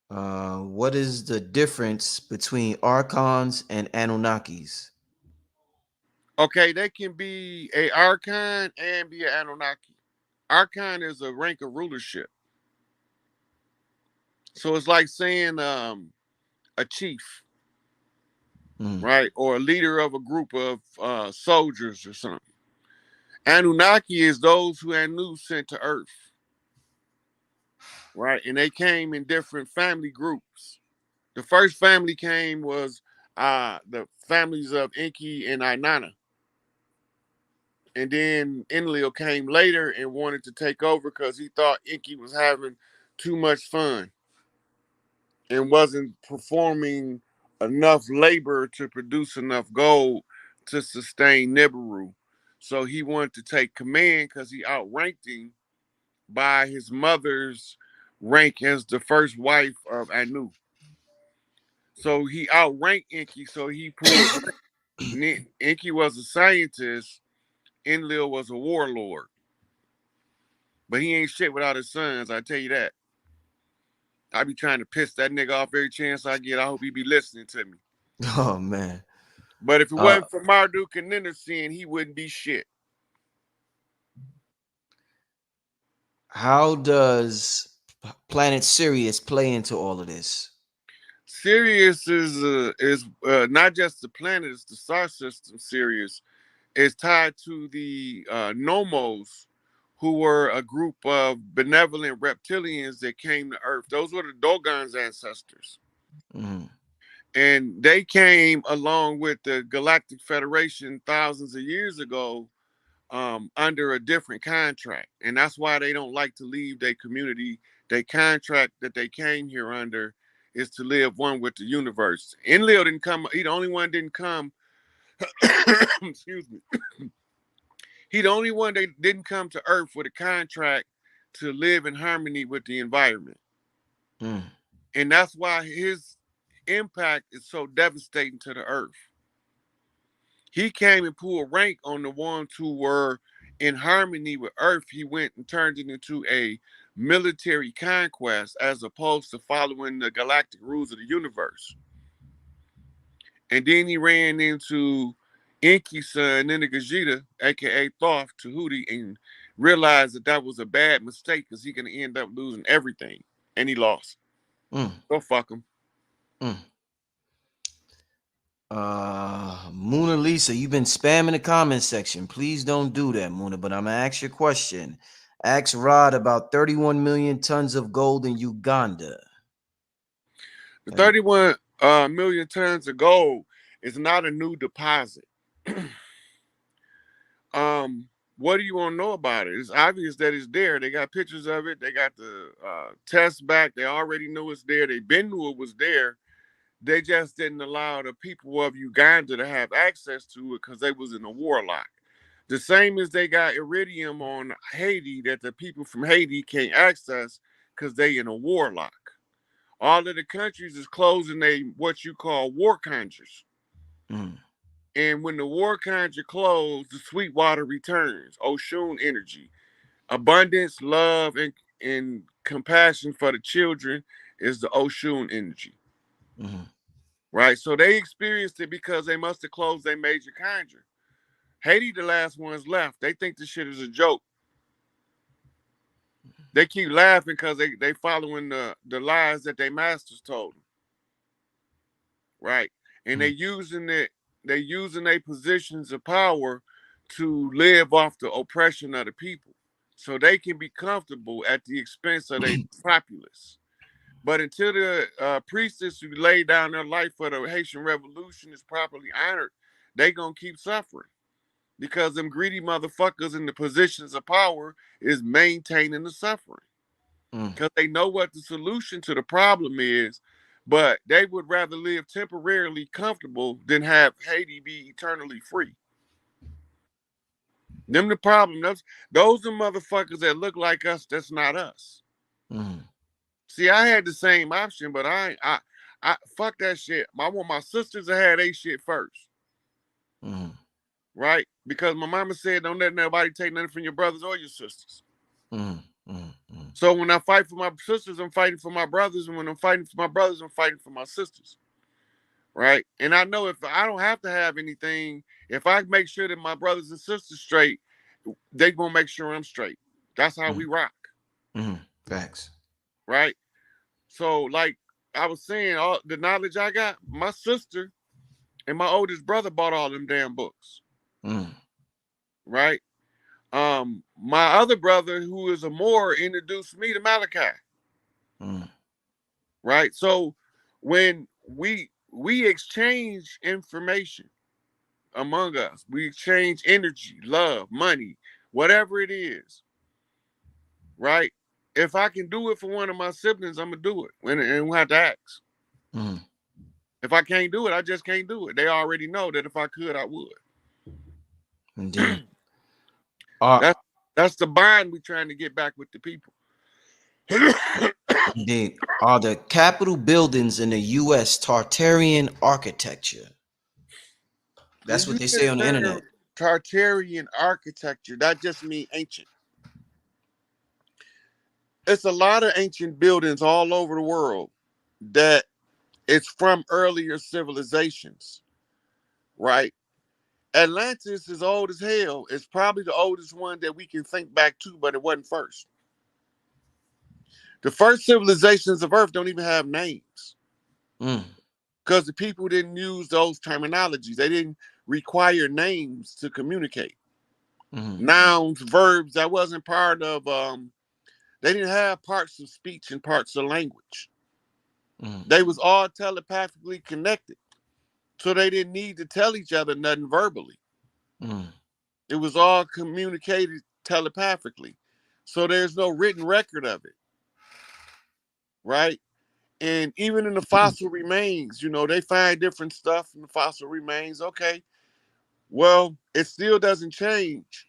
[SPEAKER 2] What is the difference between archons and Anunnakis?
[SPEAKER 1] Okay, they can be a archon and be an Anunnaki. Archon is a rank of rulership. So it's like saying a chief.
[SPEAKER 2] Mm.
[SPEAKER 1] right? Or a leader of a group of soldiers or something. Anunnaki is those who Anu sent to Earth, right? And they came in different family groups. The first family came was the families of Enki and Inanna. And then Enlil came later and wanted to take over because he thought Enki was having too much fun and wasn't performing enough labor to produce enough gold to sustain Nibiru. So he wanted to take command because he outranked him by his mother's rank as the first wife of Anu. So he outranked Enki, so he pulled rank. Enki was a scientist, Enlil was a warlord. But he ain't shit without his sons, I tell you that. I be trying to piss that nigga off every chance I get. I hope he be listening to me.
[SPEAKER 2] Oh man.
[SPEAKER 1] But if it
[SPEAKER 2] Uh,
[SPEAKER 1] wasn't for Marduk and Ninderstein, he wouldn't be shit.
[SPEAKER 2] how does planet Sirius play into all of this?
[SPEAKER 1] Sirius is not just the planet; it's the star system. Sirius is tied to the Nomos, who were a group of benevolent reptilians that came to Earth. Those were the Dogon's ancestors,
[SPEAKER 2] Mm.
[SPEAKER 1] and they came along with the Galactic Federation thousands of years ago under a different contract, and that's why they don't like to leave their community. Their contract that they came here under is to live one with the universe. Enlil didn't come. He the only one didn't come. Excuse me. He the only one that didn't come to Earth with a contract to live in harmony with the environment,
[SPEAKER 2] Mm.
[SPEAKER 1] and that's why his impact is so devastating to the Earth. He came and pulled rank on the ones who were in harmony with Earth. He went and turned it into a military conquest as opposed to following the galactic rules of the universe. And then he ran into Enki's son, Ninigajita, aka Thoth, Tahuti, and realized that that was a bad mistake because he gonna end up losing everything. And he lost.
[SPEAKER 2] Mm.
[SPEAKER 1] So fuck him.
[SPEAKER 2] Mm. Mona Lisa, you've been spamming the comment section. Please don't do that, Mona. But I'm gonna ask you a question. Ask Rod about 31 million tons of gold in Uganda.
[SPEAKER 1] The
[SPEAKER 2] Have you-
[SPEAKER 1] 31 million tons of gold is not a new deposit. What do you want to know about it? It's obvious that it's there. They got pictures of it. They got the test back. They already knew it's there. They been knew it was there. They just didn't allow the people of Uganda to have access to it because they was in a warlock. The same as they got iridium on Haiti that the people from Haiti can't access because they in a warlock. All of the countries is closing they what you call war conjures.
[SPEAKER 2] Mm.
[SPEAKER 1] And when the war conjure closed, the sweet water returns. Oshun energy. Abundance, love, and compassion for the children is the Oshun energy.
[SPEAKER 2] Mm.
[SPEAKER 1] Right? So they experienced it because they must have closed their major conjure. Haiti, the last ones left. They think this shit is a joke. They keep laughing because they following the lies that their masters told them. Right? And
[SPEAKER 2] Mm.
[SPEAKER 1] they using their positions of power to live off the oppression of the people. So they can be comfortable at the expense of their populace. But until the priestess who laid down their life for the Haitian Revolution is properly honored, they gonna keep suffering because them greedy motherfuckers in the positions of power is maintaining the suffering
[SPEAKER 2] Mm.
[SPEAKER 1] because they know what the solution to the problem is, but they would rather live temporarily comfortable than have Haiti be eternally free. Them the problem. Those are motherfuckers that look like us. That's not us.
[SPEAKER 2] Mm.
[SPEAKER 1] See, I had the same option, but I fuck that shit. I want my sisters to have their shit first,
[SPEAKER 2] Mm.
[SPEAKER 1] right? Because my mama said, don't let nobody take nothing from your brothers or your sisters.
[SPEAKER 2] Mm. Mm. Mm.
[SPEAKER 1] So when I fight for my sisters, I'm fighting for my brothers, and when I'm fighting for my brothers, I'm fighting for my sisters, right? And I know if I don't have to have anything, if I make sure that my brothers and sisters straight, they gonna make sure I'm straight. That's how we
[SPEAKER 2] Mm.
[SPEAKER 1] rock,
[SPEAKER 2] Mm. Facts.
[SPEAKER 1] right? So like I was saying, all the knowledge I got, my sister And my oldest brother bought all them damn books.
[SPEAKER 2] Mm.
[SPEAKER 1] Right? My other brother, who is a Moor, introduced me to Malachi.
[SPEAKER 2] Mm.
[SPEAKER 1] Right? So when we exchange information among us, we exchange energy, love, money, whatever it is, right? If I can do it for one of my siblings, I'm gonna do it, and we have to ask.
[SPEAKER 2] Mm.
[SPEAKER 1] If I can't do it, I just can't do it. They already know that if I could, I would.
[SPEAKER 2] Indeed. Uh,
[SPEAKER 1] That's the bond we're trying to get back with the people.
[SPEAKER 2] Indeed. Are the Capitol buildings in the U.S. Tartarian architecture?
[SPEAKER 1] When
[SPEAKER 2] That's
[SPEAKER 1] you
[SPEAKER 2] what they
[SPEAKER 1] hear
[SPEAKER 2] say on the
[SPEAKER 1] the term
[SPEAKER 2] internet.
[SPEAKER 1] Tartarian architecture, that just means ancient. It's a lot of ancient buildings all over the world that it's from earlier civilizations, right? Atlantis is old as hell. It's probably the oldest one that we can think back to, but it wasn't first. The first civilizations of Earth don't even have names
[SPEAKER 2] Mm.
[SPEAKER 1] because the people didn't use those terminologies. They didn't require names to communicate.
[SPEAKER 2] Mm.
[SPEAKER 1] Nouns, verbs, that wasn't part of, they didn't have parts of speech and parts of language.
[SPEAKER 2] Mm.
[SPEAKER 1] They was all telepathically connected. So they didn't need to tell each other nothing verbally.
[SPEAKER 2] Mm.
[SPEAKER 1] It was all communicated telepathically. So there's no written record of it, right? And even in the fossil remains, they find different stuff in the fossil remains. Okay, well, it still doesn't change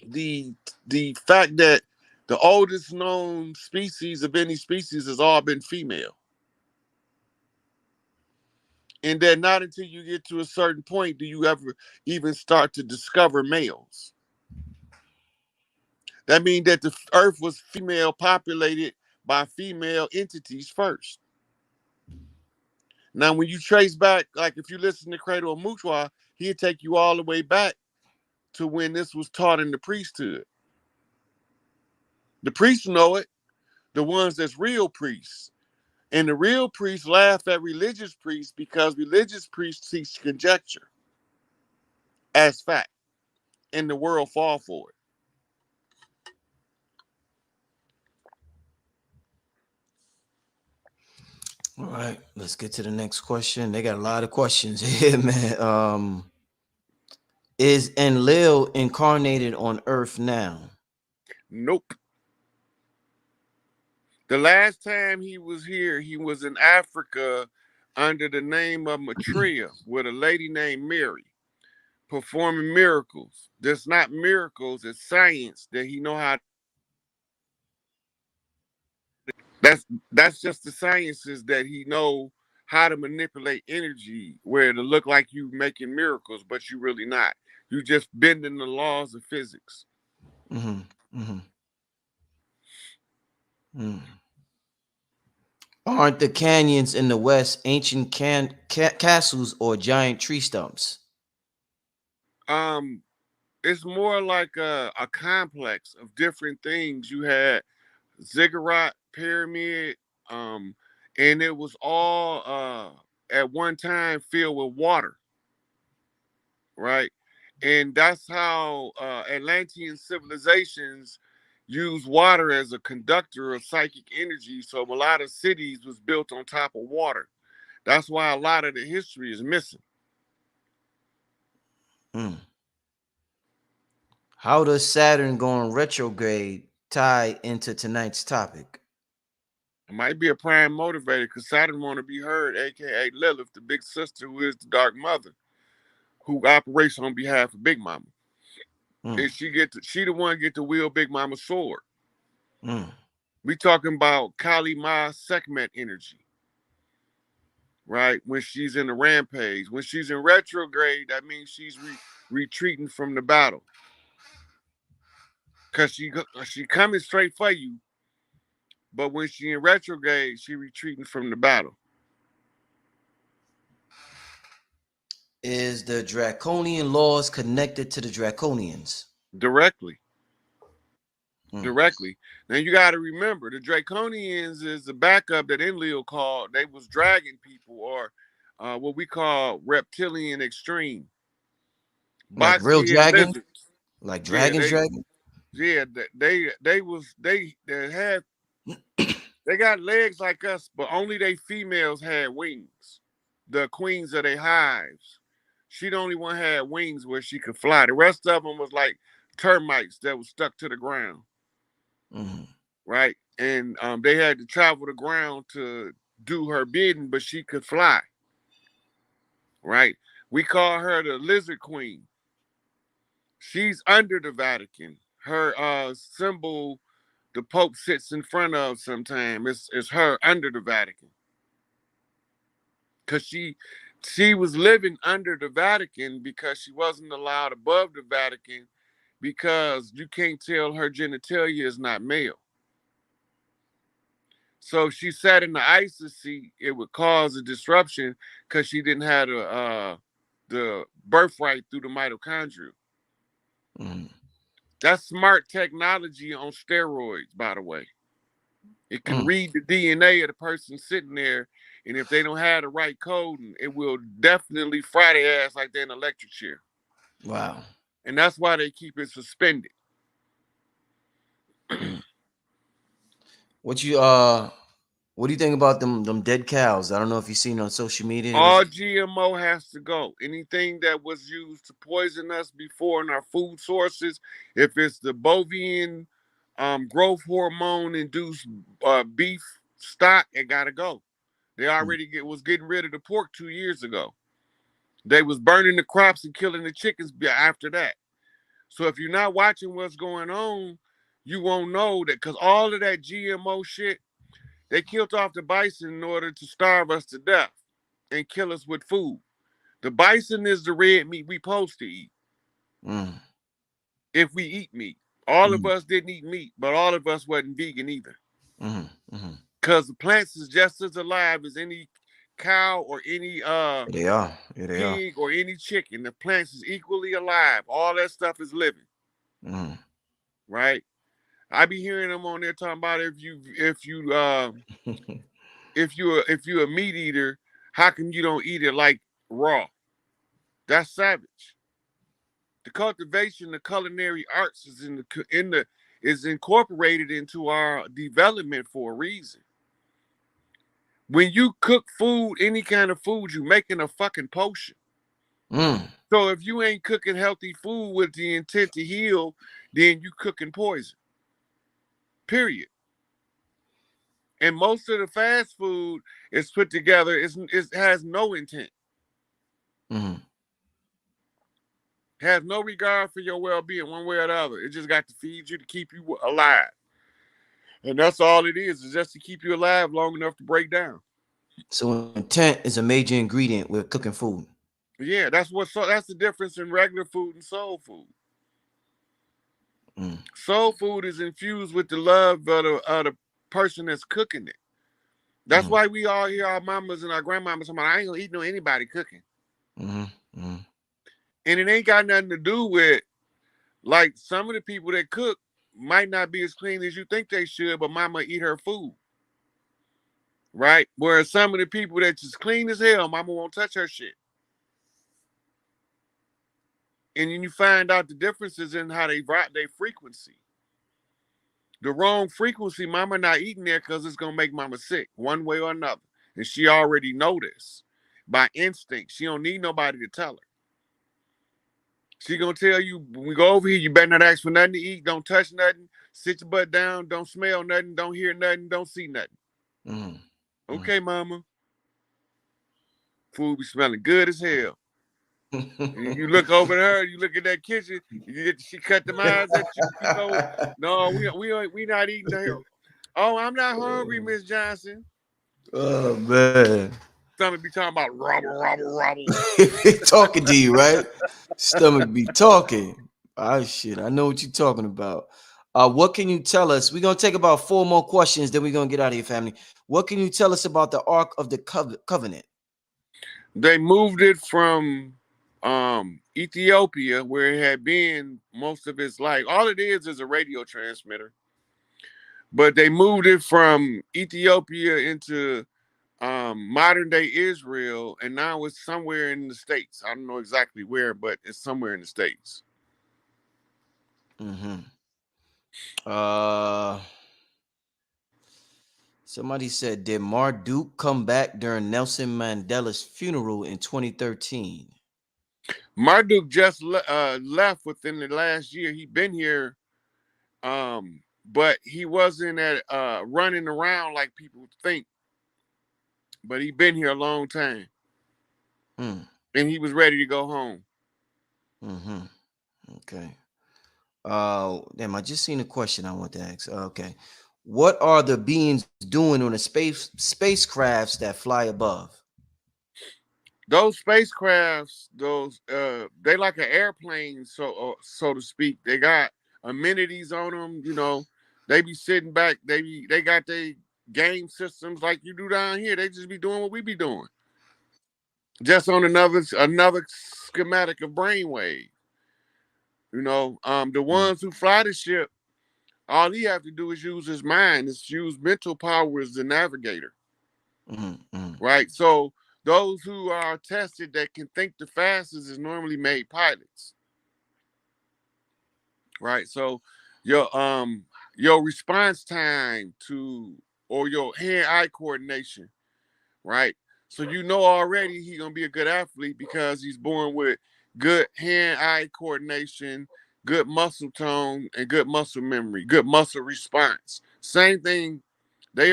[SPEAKER 1] the the fact that the oldest known species of any species has all been female. And then not until you get to a certain point do you ever even start to discover males. That means that the earth was female populated by female entities first. Now, when you trace back, like if you listen to Cradle of Mutuwa, he'll take you all the way back to when this was taught in the priesthood. The priests know it, the ones that's real priests. And the real priests laugh at religious priests because religious priests teach conjecture as fact, and the world fall for it.
[SPEAKER 2] All right, let's get to the next question. They got a lot of questions here, man. Is Enlil incarnated on Earth now?
[SPEAKER 1] Nope. The last time he was here, he was in Africa under the name of Maitreya with a lady named Mary, performing miracles. That's not miracles, it's science that he know how. That's just the sciences that he know how to manipulate energy where it'll look like you making miracles, but you really not. You just bending the laws of physics.
[SPEAKER 2] Mm-hmm. Mm-hmm. Mm. Aren't the canyons in the West ancient castles or giant tree stumps?
[SPEAKER 1] Um, it's more like a complex of different things. You had ziggurat, pyramid, um, and it was all at one time filled with water, right? And that's how Atlantean civilizations use water as a conductor of psychic energy. So a lot of cities was built on top of water. That's why a lot of the history is missing.
[SPEAKER 2] Mm. How does Saturn going retrograde tie into tonight's topic?
[SPEAKER 1] It might be a prime motivator because Saturn want to be heard, aka Lilith, the big sister who is the dark mother, who operates on behalf of Big Mama.
[SPEAKER 2] Mm.
[SPEAKER 1] And she the one get to wield Big Mama's sword.
[SPEAKER 2] Mm.
[SPEAKER 1] We talking about Kali Ma Sekhmet energy, right? When she's in the rampage. When she's in retrograde, that means she's retreating from the battle. Cause she coming straight for you, but when she in retrograde, she retreating from the battle.
[SPEAKER 2] Is the draconian laws connected to the draconians?
[SPEAKER 1] Directly.
[SPEAKER 2] Mm.
[SPEAKER 1] Directly. Now you got to remember the Draconians is the backup that Enlil called. They was dragging people, or what we call reptilian extreme,
[SPEAKER 2] Like
[SPEAKER 1] box
[SPEAKER 2] real
[SPEAKER 1] head
[SPEAKER 2] dragons,
[SPEAKER 1] lizards.
[SPEAKER 2] like
[SPEAKER 1] Yeah,
[SPEAKER 2] dragons, dragon.
[SPEAKER 1] they got legs like us, but only they females had wings. The queens of their hives. She the only one had wings where she could fly. The rest of them was like termites that was stuck to the ground,
[SPEAKER 2] Mm-hmm.
[SPEAKER 1] right? And they had to travel the ground to do her bidding, but she could fly, right? We call her the lizard queen. She's under the Vatican. Her symbol the Pope sits in front of sometime. It's her under the Vatican. Cause she was living under the Vatican because she wasn't allowed above the Vatican because you can't tell her genitalia is not male. So she sat in the ISIS seat, it would cause a disruption because she didn't have the birthright through the mitochondria.
[SPEAKER 2] Mm-hmm.
[SPEAKER 1] That's smart technology on steroids, by the way. It can
[SPEAKER 2] Mm.
[SPEAKER 1] read the DNA of the person sitting there, and if they don't have the right coding, it will definitely fry their ass like they're in an electric chair.
[SPEAKER 2] Wow.
[SPEAKER 1] And that's why they keep it suspended.
[SPEAKER 2] Mm. What do you think about them dead cows? I don't know if you've seen on social media. It
[SPEAKER 1] All
[SPEAKER 2] was
[SPEAKER 1] GMO has to go. Anything that was used to poison us before in our food sources, if it's the bovine growth hormone induced beef stock, it gotta go. They already was getting rid of the pork 2 years ago. They was burning the crops and killing the chickens after that. So if you're not watching what's going on, you won't know that because all of that GMO shit, they killed off the bison in order to starve us to death and kill us with food. The bison is the red meat we supposed to eat
[SPEAKER 2] mm.
[SPEAKER 1] if we eat meat. All of
[SPEAKER 2] Mm.
[SPEAKER 1] us didn't eat meat, but all of us wasn't vegan either.
[SPEAKER 2] Mm. Mm.
[SPEAKER 1] Because the plants is just as alive as any cow or any
[SPEAKER 2] They are. Yeah, they are.
[SPEAKER 1] pig or any chicken. The plants is equally alive. All that stuff is living,
[SPEAKER 2] Mm.
[SPEAKER 1] right? I be hearing them on there talking about if you a meat eater, how come you don't eat it like raw? That's savage. The cultivation, the culinary arts is incorporated into our development for a reason. When you cook food, any kind of food, you making a fucking potion.
[SPEAKER 2] Mm.
[SPEAKER 1] So if you ain't cooking healthy food with the intent to heal, then you cooking poison. Period. And most of the fast food is put together, it has no intent.
[SPEAKER 2] Mm.
[SPEAKER 1] It has no regard for your well-being one way or the other. It just got to feed you to keep you alive. And that's all it is just to keep you alive long enough to break down.
[SPEAKER 2] So intent is a major ingredient with cooking food.
[SPEAKER 1] Yeah, that's the difference in regular food and soul food.
[SPEAKER 2] Mm.
[SPEAKER 1] Soul food is infused with the love of the person that's cooking it. That's why we all hear our mamas and our grandmamas talking about, I ain't gonna eat no anybody cooking.
[SPEAKER 2] Mm. Mm.
[SPEAKER 1] And it ain't got nothing to do with, like, some of the people that cook might not be as clean as you think they should, but mama eat her food. Right? Whereas some of the people that just clean as hell, mama won't touch her shit. And then you find out the differences in how they rock their frequency. The wrong frequency, mama not eating there because it's gonna make mama sick one way or another. And she already know this by instinct. She don't need nobody to tell her. She gonna tell you, when we go over here, you better not ask for nothing to eat, don't touch nothing, sit your butt down, don't smell nothing, don't hear nothing, don't see nothing.
[SPEAKER 2] Mm.
[SPEAKER 1] Okay, mama. Food be smelling good as hell. You look over at her, you look at that kitchen, she cut them eyes at you, no, we not eating here. Oh, I'm not hungry, Miss Johnson.
[SPEAKER 2] Oh man.
[SPEAKER 1] Stomach be talking about robble, robble, robble.
[SPEAKER 2] Talking to you, right? Stomach be talking. Ah shit. I know what you're talking about. What can you tell us? We're gonna take about 4 more questions, then we're gonna get out of here, family. What can you tell us about the Ark of the Covenant?
[SPEAKER 1] They moved it from Ethiopia, where it had been most of its life. All it is a radio transmitter. But they moved it from Ethiopia into modern day Israel, and now it's somewhere in the States. I don't know exactly where, but it's somewhere in the States.
[SPEAKER 2] Mm-hmm. Uh, Somebody said, did Marduk come back during Nelson Mandela's funeral in 2013?
[SPEAKER 1] Marduk just left within the last year. He been here, but he wasn't at running around like people think. But he been here a long time,
[SPEAKER 2] Mm.
[SPEAKER 1] and he was ready to go home.
[SPEAKER 2] Mm-hmm. Okay. Damn, I just seen a question I want to ask. Okay. What are the beings doing on the spacecrafts that fly above?
[SPEAKER 1] Those spacecrafts, they like an airplane, so to speak. They got amenities on them. You know, they be sitting back. They got their game systems like you do down here. They just be doing what we be doing, just on another schematic of brainwave. You know, the
[SPEAKER 2] Mm,
[SPEAKER 1] ones who fly the ship, all he have to do is use his mind. Is use mental power as the navigator,
[SPEAKER 2] mm, mm,
[SPEAKER 1] right? So those who are tested that can think the fastest is normally made pilots, right? So your response time to or your hand-eye coordination, right? So you know already he's gonna be a good athlete because he's born with good hand-eye coordination, good muscle tone, and good muscle memory, good muscle response. Same thing. They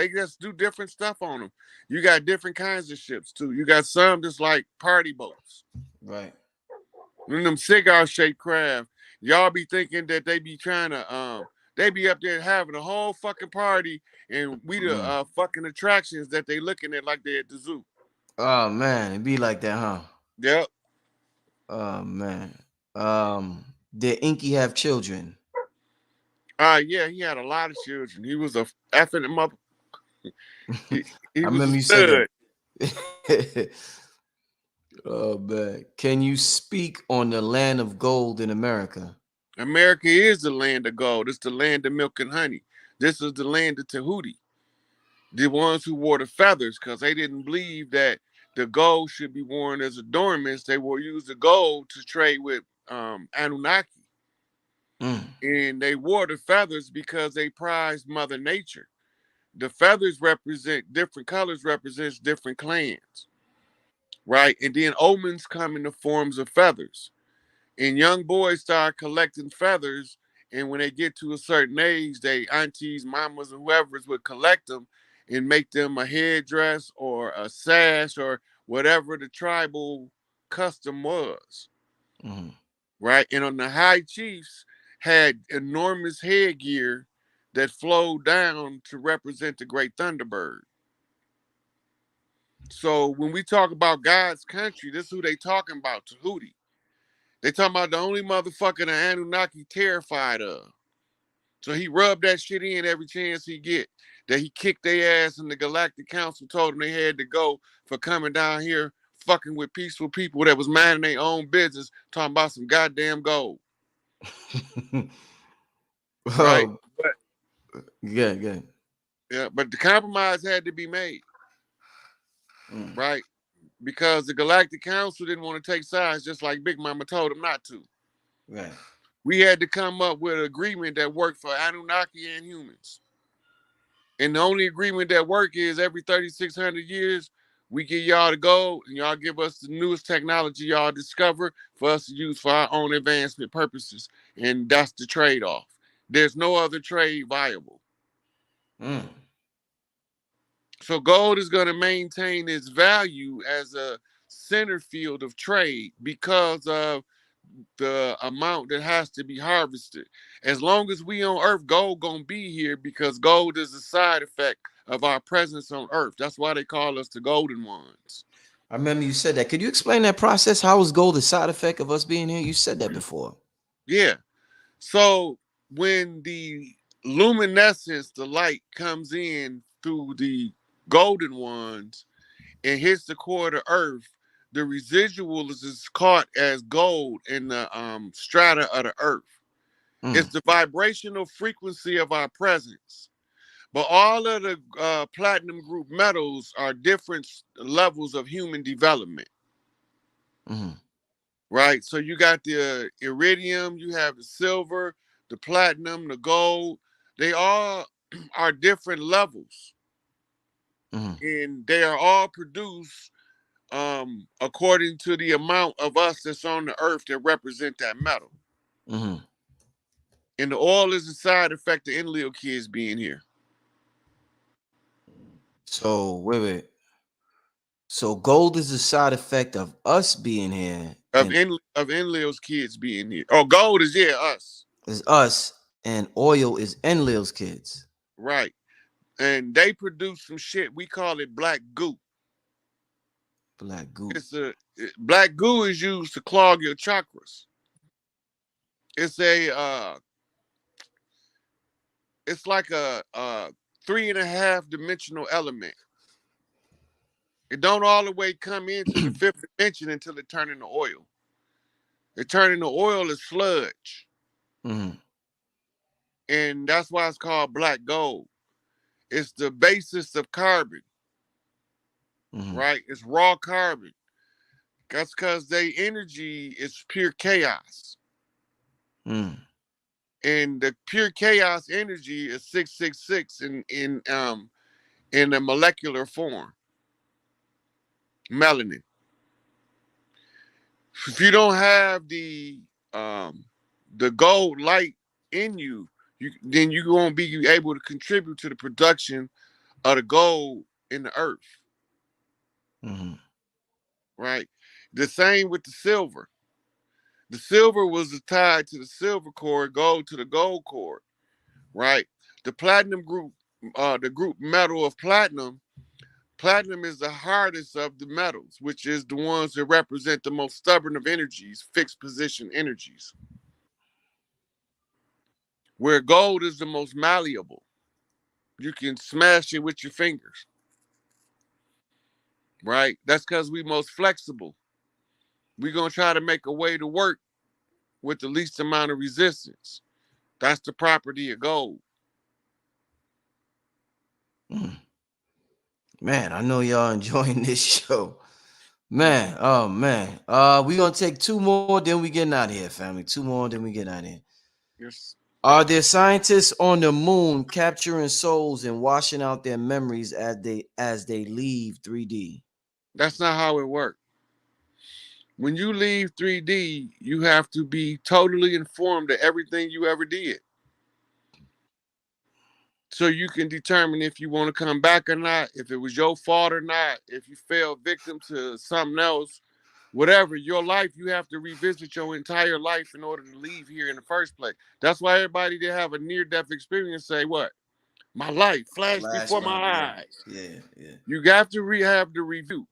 [SPEAKER 1] just do different stuff on them. You got different kinds of ships too. You got some that's like party boats.
[SPEAKER 2] right.
[SPEAKER 1] When them cigar shaped craft, y'all be thinking that they be trying to they be up there having a whole fucking party, and we the
[SPEAKER 2] Mm.
[SPEAKER 1] fucking attractions that they looking at like they at the zoo.
[SPEAKER 2] Oh man, it be like that, huh?
[SPEAKER 1] Yep.
[SPEAKER 2] Oh man. Did Inky have children?
[SPEAKER 1] Yeah, he had a lot of children. He was a effing mother. He, he
[SPEAKER 2] I
[SPEAKER 1] was a
[SPEAKER 2] remember you said
[SPEAKER 1] stud.
[SPEAKER 2] that. Oh man. Can you speak on the land of gold in America?
[SPEAKER 1] America is the land of gold. It's the land of milk and honey. This is the land of Tahuti, the ones who wore the feathers, because they didn't believe that the gold should be worn as adornments. They will use the gold to trade with Anunnaki.
[SPEAKER 2] Mm,
[SPEAKER 1] And they wore the feathers because they prized Mother Nature. The feathers represent different colors, represents different clans, right? And then omens come in the forms of feathers. And young boys start collecting feathers. And when they get to a certain age, they aunties, mamas, and whoever's would collect them and make them a headdress or a sash or whatever the tribal custom was,
[SPEAKER 2] mm.
[SPEAKER 1] right? And on the high chiefs had enormous headgear that flowed down to represent the great thunderbird. So when we talk about God's country, this is who they talking about, Tahuti. They talking about the only motherfucker the Anunnaki terrified of. So he rubbed that shit in every chance he get. That he kicked their ass, and the Galactic Council told them they had to go for coming down here fucking with peaceful people that was minding their own business, talking about some goddamn gold, right?
[SPEAKER 2] Oh,
[SPEAKER 1] But
[SPEAKER 2] good, good.
[SPEAKER 1] yeah, but the compromise had to be made,
[SPEAKER 2] Mm,
[SPEAKER 1] right? Because the Galactic Council didn't want to take sides, just like Big Mama told them not to.
[SPEAKER 2] right.
[SPEAKER 1] We had to come up with an agreement that worked for Anunnaki and humans. And the only agreement that work is every 3,600 years, we give y'all the gold and y'all give us the newest technology y'all discover for us to use for our own advancement purposes. And that's the trade-off. There's no other trade viable.
[SPEAKER 2] Mm.
[SPEAKER 1] So gold is going to maintain its value as a center field of trade because of the amount that has to be harvested. As long as we on Earth, gold gonna be here because gold is a side effect of our presence on Earth. That's why they call us the golden ones.
[SPEAKER 2] I remember you said that. Could you explain that process? How is gold a side effect of us being here? You said that before.
[SPEAKER 1] Yeah. So when the luminescence, the light comes in through the golden ones and hits the core of the Earth, the residual is caught as gold in the strata of the Earth.
[SPEAKER 2] Mm,
[SPEAKER 1] It's the vibrational frequency of our presence. But all of the platinum group metals are different levels of human development,
[SPEAKER 2] Mm-hmm.
[SPEAKER 1] right? So you got the iridium, you have the silver, the platinum, the gold. They all are different levels,
[SPEAKER 2] Mm-hmm.
[SPEAKER 1] and they are all produced according to the amount of us that's on the earth that represent that metal.
[SPEAKER 2] Mm-hmm.
[SPEAKER 1] And the oil is a side effect of Enlil kids being here.
[SPEAKER 2] So wait. So gold is a side effect of us being here,
[SPEAKER 1] Of
[SPEAKER 2] and
[SPEAKER 1] Enlil's kids being here. Oh, gold is us.
[SPEAKER 2] is us, and oil is Enlil's kids.
[SPEAKER 1] Right. And they produce some shit. We call it black goo.
[SPEAKER 2] Black goo.
[SPEAKER 1] Black goo is used to clog your chakras. It's a it's like a 3.5 dimensional element. It don't all the way come into the fifth dimension until it turn into oil. It turn into oil as sludge.
[SPEAKER 2] Mm-hmm.
[SPEAKER 1] And that's why it's called black gold. It's the basis of carbon,
[SPEAKER 2] Mm-hmm.
[SPEAKER 1] right? It's raw carbon. That's because their energy is pure chaos.
[SPEAKER 2] Mm-hmm.
[SPEAKER 1] And the pure chaos energy is 666 in a molecular form, melanin. If you don't have the gold light in you, then you won't be able to contribute to the production of the gold in the earth,
[SPEAKER 2] Mm-hmm.
[SPEAKER 1] right? The same with the silver. The silver was tied to the silver cord, gold to the gold cord, right? The platinum group, the group metal of platinum. Platinum is the hardest of the metals, which is the ones that represent the most stubborn of energies, fixed position energies. Where gold is the most malleable. You can smash it with your fingers, right? That's because we most flexible. We're going to try to make a way to work with the least amount of resistance. That's the property of gold.
[SPEAKER 2] Mm. Man, I know y'all enjoying this show. Man, oh man. We gonna take two more, then we getting out of here, family. Two more, then we get out of here.
[SPEAKER 1] Yes.
[SPEAKER 2] Are there scientists on the moon capturing souls and washing out their memories as they leave 3D?
[SPEAKER 1] That's not how it works. When you leave 3D, you have to be totally informed of everything you ever did. So you can determine if you want to come back or not, if it was your fault or not, if you fell victim to something else, whatever, your life, you have to revisit your entire life in order to leave here in the first place. That's why everybody that have a near-death experience say what? My life flashed
[SPEAKER 2] Flash
[SPEAKER 1] before
[SPEAKER 2] my
[SPEAKER 1] my
[SPEAKER 2] yeah,
[SPEAKER 1] eyes.
[SPEAKER 2] yeah.
[SPEAKER 1] You have to have the review.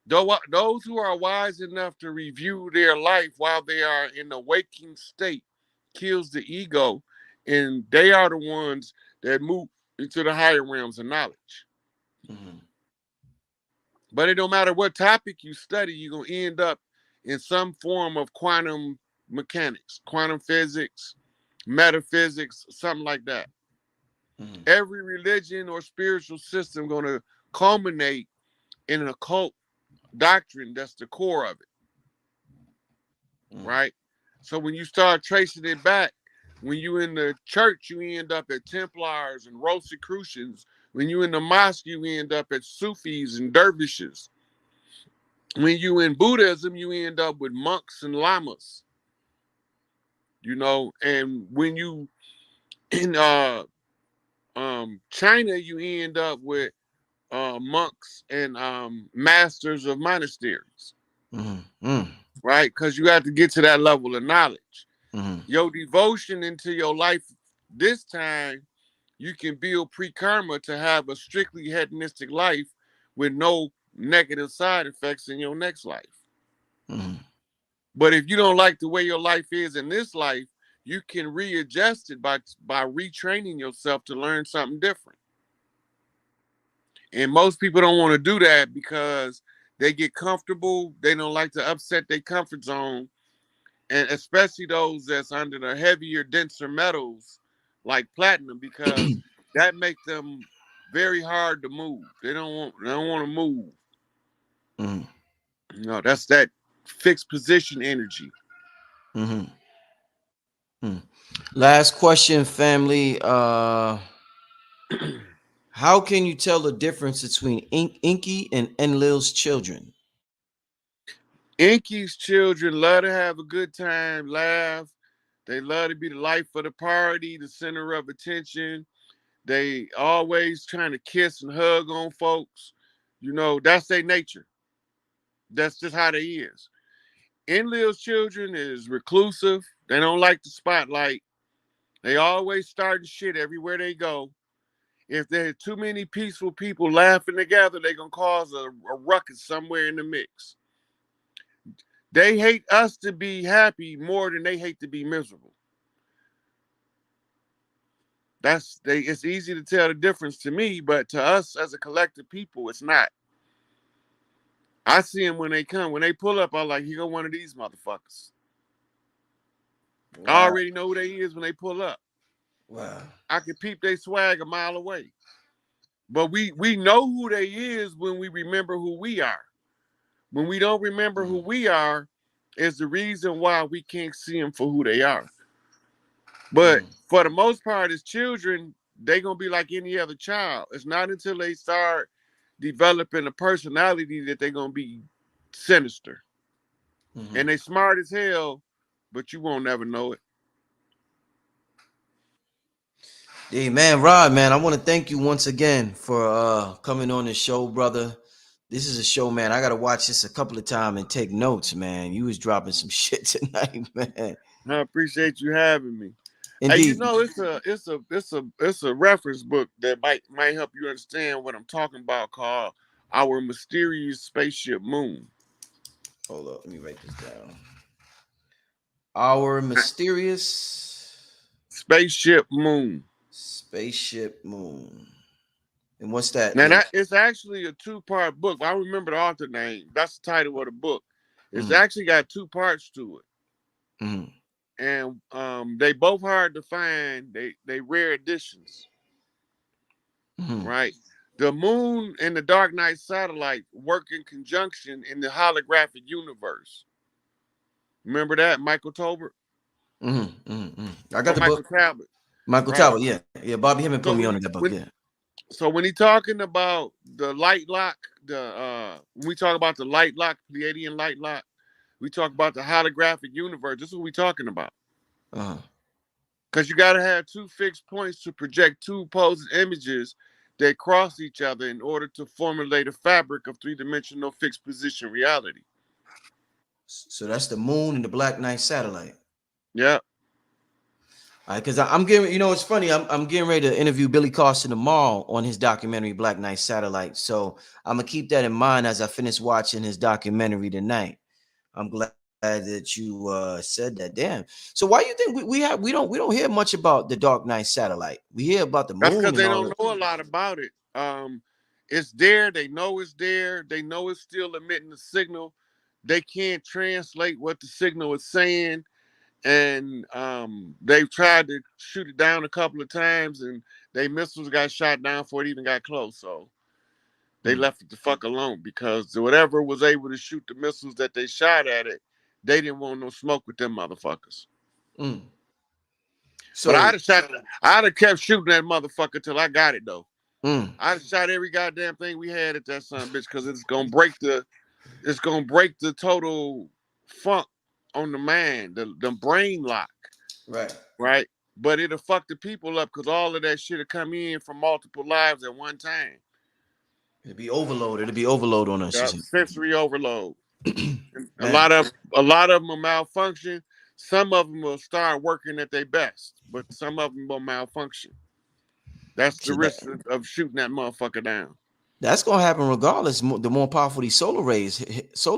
[SPEAKER 1] Those who are wise enough to review their life while they are in the waking state kills the ego, and they are the ones that move into the higher realms of knowledge.
[SPEAKER 2] Mm-hmm.
[SPEAKER 1] But it don't matter what topic you study, you're going to end up in some form of quantum mechanics, quantum physics, metaphysics, something like that.
[SPEAKER 2] Mm-hmm.
[SPEAKER 1] Every religion or spiritual system going to culminate in an occult doctrine that's the core of it,
[SPEAKER 2] Mm-hmm.
[SPEAKER 1] right? So when you start tracing it back, when you in the church, you end up at Templars and Rosicrucians. When you in the mosque, you end up at Sufis and dervishes. When you in Buddhism, you end up with monks and lamas, and when you in China, you end up with monks and masters of monasteries,
[SPEAKER 2] Mm-hmm.
[SPEAKER 1] right? Because you have to get to that level of knowledge.
[SPEAKER 2] Mm-hmm.
[SPEAKER 1] Your devotion into your life this time, you can build pre-karma to have a strictly hedonistic life with no negative side effects in your next life.
[SPEAKER 2] Mm-hmm.
[SPEAKER 1] But if you don't like the way your life is in this life, you can readjust it by retraining yourself to learn something different. And most people don't want to do that because they get comfortable. They don't like to upset their comfort zone. And especially those that's under the heavier, denser metals like platinum, because that make them very hard to move. They don't want to move.
[SPEAKER 2] Mm.
[SPEAKER 1] No, that's that fixed position energy.
[SPEAKER 2] Mm-hmm. Mm. Last question, family. How can you tell the difference between Inky and Enlil's children?
[SPEAKER 1] Inky's children love to have a good time, laugh. They love to be the life of the party, the center of attention. They always trying to kiss and hug on folks. You know, that's their nature. That's just how they is. Enlil's children is reclusive. They don't like the spotlight. They always starting shit everywhere they go. If there's too many peaceful people laughing together, they're going to cause a ruckus somewhere in the mix. They hate us to be happy more than they hate to be miserable. It's easy to tell the difference to me, but to us as a collective people, it's not. I see them when they come. When they pull up, I'm like, here go one of these motherfuckers.
[SPEAKER 2] Wow.
[SPEAKER 1] I already know who they is when they pull up.
[SPEAKER 2] Wow.
[SPEAKER 1] I can peep their swag a mile away. But we know who they is when we remember who we are. When we don't remember who we are, is the reason why we can't see them for who they are. But for the most part, as children, they're going to be like any other child. It's not until they start developing a personality that they're going to be sinister. And they smart as hell, but you won't never know it.
[SPEAKER 2] Hey man, Rod, man, I want to thank you once again for coming on the show, brother. This is a show, man. I gotta watch this a couple of times and take notes, man. You was dropping some shit tonight, man.
[SPEAKER 1] I appreciate you having me.
[SPEAKER 2] Indeed.
[SPEAKER 1] Hey, you know, it's a reference book that might help you understand what I'm talking about, called Our Mysterious Spaceship Moon.
[SPEAKER 2] Hold up, let me write this down. Our Mysterious
[SPEAKER 1] Spaceship Moon.
[SPEAKER 2] Spaceship Moon. And what's that?
[SPEAKER 1] Now it's actually a 2-part book. I remember the author name. That's the title of the book. It's actually got 2 parts to it. And they both hard to find. They rare editions. Right? The moon and the Dark Knight satellite work in conjunction in the holographic universe. Remember that, Michael Tolbert?
[SPEAKER 2] I got the
[SPEAKER 1] Michael
[SPEAKER 2] book.
[SPEAKER 1] Talbot.
[SPEAKER 2] Michael Talbot, yeah. Bobby Hemming put me on that book, yeah.
[SPEAKER 1] So when he talking about the light lock, when we talk about the light lock, Pleiadian light lock, we talk about the holographic universe. This is what we talking about. Because you got to have 2 fixed points to project 2 opposing images that cross each other in order to formulate a fabric of 3-dimensional fixed position reality.
[SPEAKER 2] So that's the moon and the Black Knight satellite.
[SPEAKER 1] Yeah.
[SPEAKER 2] All right, because I'm getting, you know, it's funny. I'm getting ready to interview Billy Carson tomorrow on his documentary Black Knight Satellite. So I'm gonna keep that in mind as I finish watching his documentary tonight. I'm glad that you said that. Damn. So why do you think we don't hear much about the Dark Knight Satellite? We hear about the moon.
[SPEAKER 1] That's because they don't know a lot about it. It's there. They know it's there. They know it's still emitting the signal. They can't translate what the signal is saying. And they've tried to shoot it down a couple of times, and their missiles got shot down before it even got close. So they left it the fuck alone, because whatever was able to shoot the missiles that they shot at it, they didn't want no smoke with them motherfuckers. So, but I'd have kept shooting that motherfucker till I got it though. I'd have shot every goddamn thing we had at that son bitch, because it's gonna break the total funk on the mind, the brain lock. Right. But it'll fuck the people up, because all of that shit will come in from multiple lives at one time.
[SPEAKER 2] It'll be overload. It'll be overload on us.
[SPEAKER 1] Sensory overload. a lot of them will malfunction. Some of them will start working at their best, but some of them will malfunction. That's the risk of shooting that motherfucker down.
[SPEAKER 2] That's gonna happen regardless. The more powerful these solar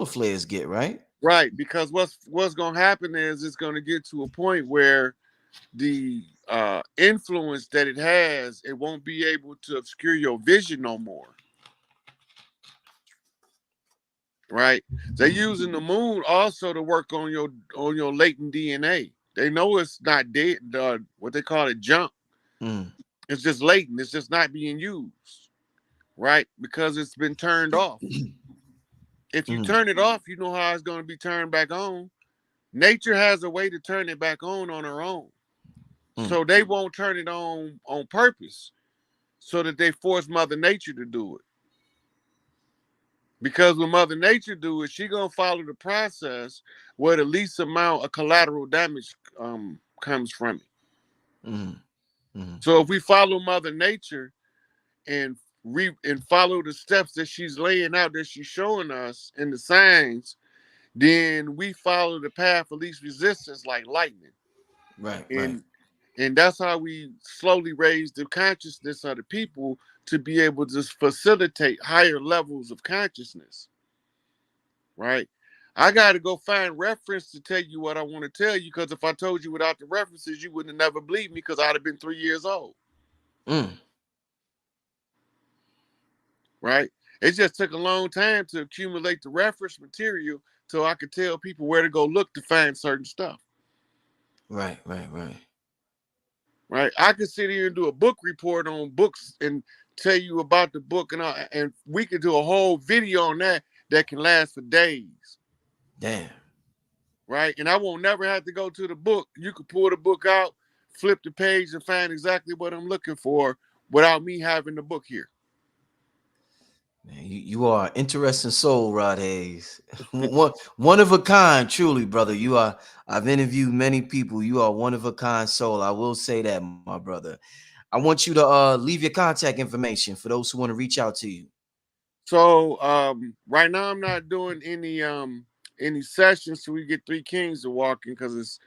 [SPEAKER 2] flares get, right?
[SPEAKER 1] Right, because what's gonna happen is it's gonna get to a point where the influence that it has, it won't be able to obscure your vision no more. Right? They're using the moon also to work on your latent DNA. They know it's not dead, what they call it, junk. It's just latent. It's just not being used, right? Because it's been turned off. If you turn it off, you know how it's going to be turned back on. Nature has a way to turn it back on her own. So they won't turn it on purpose so that they force Mother Nature to do it. Because when Mother Nature do it, she going to follow the process where the least amount of collateral damage comes from it. So if we follow Mother Nature and follow the steps that she's laying out, that she's showing us in the signs, then we follow the path of least resistance like lightning.
[SPEAKER 2] Right.
[SPEAKER 1] And that's how we slowly raise the consciousness of the people to be able to facilitate higher levels of consciousness. Right? I got to go find reference to tell you what I want to tell you, because if I told you without the references, you wouldn't have never believed me, because I'd have been 3 years old. Right? It just took a long time to accumulate the reference material so I could tell people where to go look to find certain stuff.
[SPEAKER 2] Right.
[SPEAKER 1] Right? I could sit here and do a book report on books and tell you about the book, and we could do a whole video on that can last for days.
[SPEAKER 2] Damn.
[SPEAKER 1] Right? And I won't never have to go to the book. You could pull the book out, flip the page, and find exactly what I'm looking for without me having the book here.
[SPEAKER 2] Man, you are an interesting soul, Rod Hayes. one of a kind, truly, brother. You are. I've interviewed many people. You are one of a kind soul. I will say that, my brother. I want you to leave your contact information for those who want to reach out to you.
[SPEAKER 1] So right now I'm not doing any sessions till we get 3 Kings to walking, because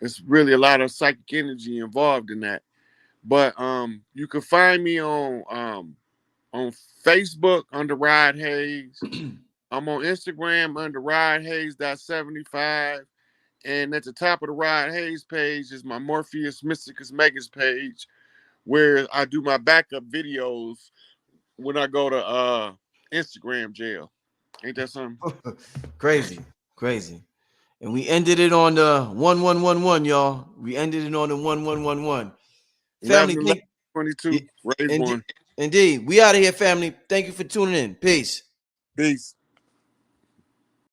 [SPEAKER 1] it's really a lot of psychic energy involved in that. But you can find me on Facebook under Rod Hayes. I'm on Instagram under Rod Hayes.75. And at the top of the Rod Hayes page is my Morpheus Mysticus Megas page, where I do my backup videos when I go to Instagram jail. Ain't that something?
[SPEAKER 2] Crazy. And we ended it on the 1111, y'all. We ended it on the 1111. Family,
[SPEAKER 1] 11, 22, raise one.
[SPEAKER 2] Indeed. We out of here, family. Thank you for tuning in. Peace.
[SPEAKER 1] Peace.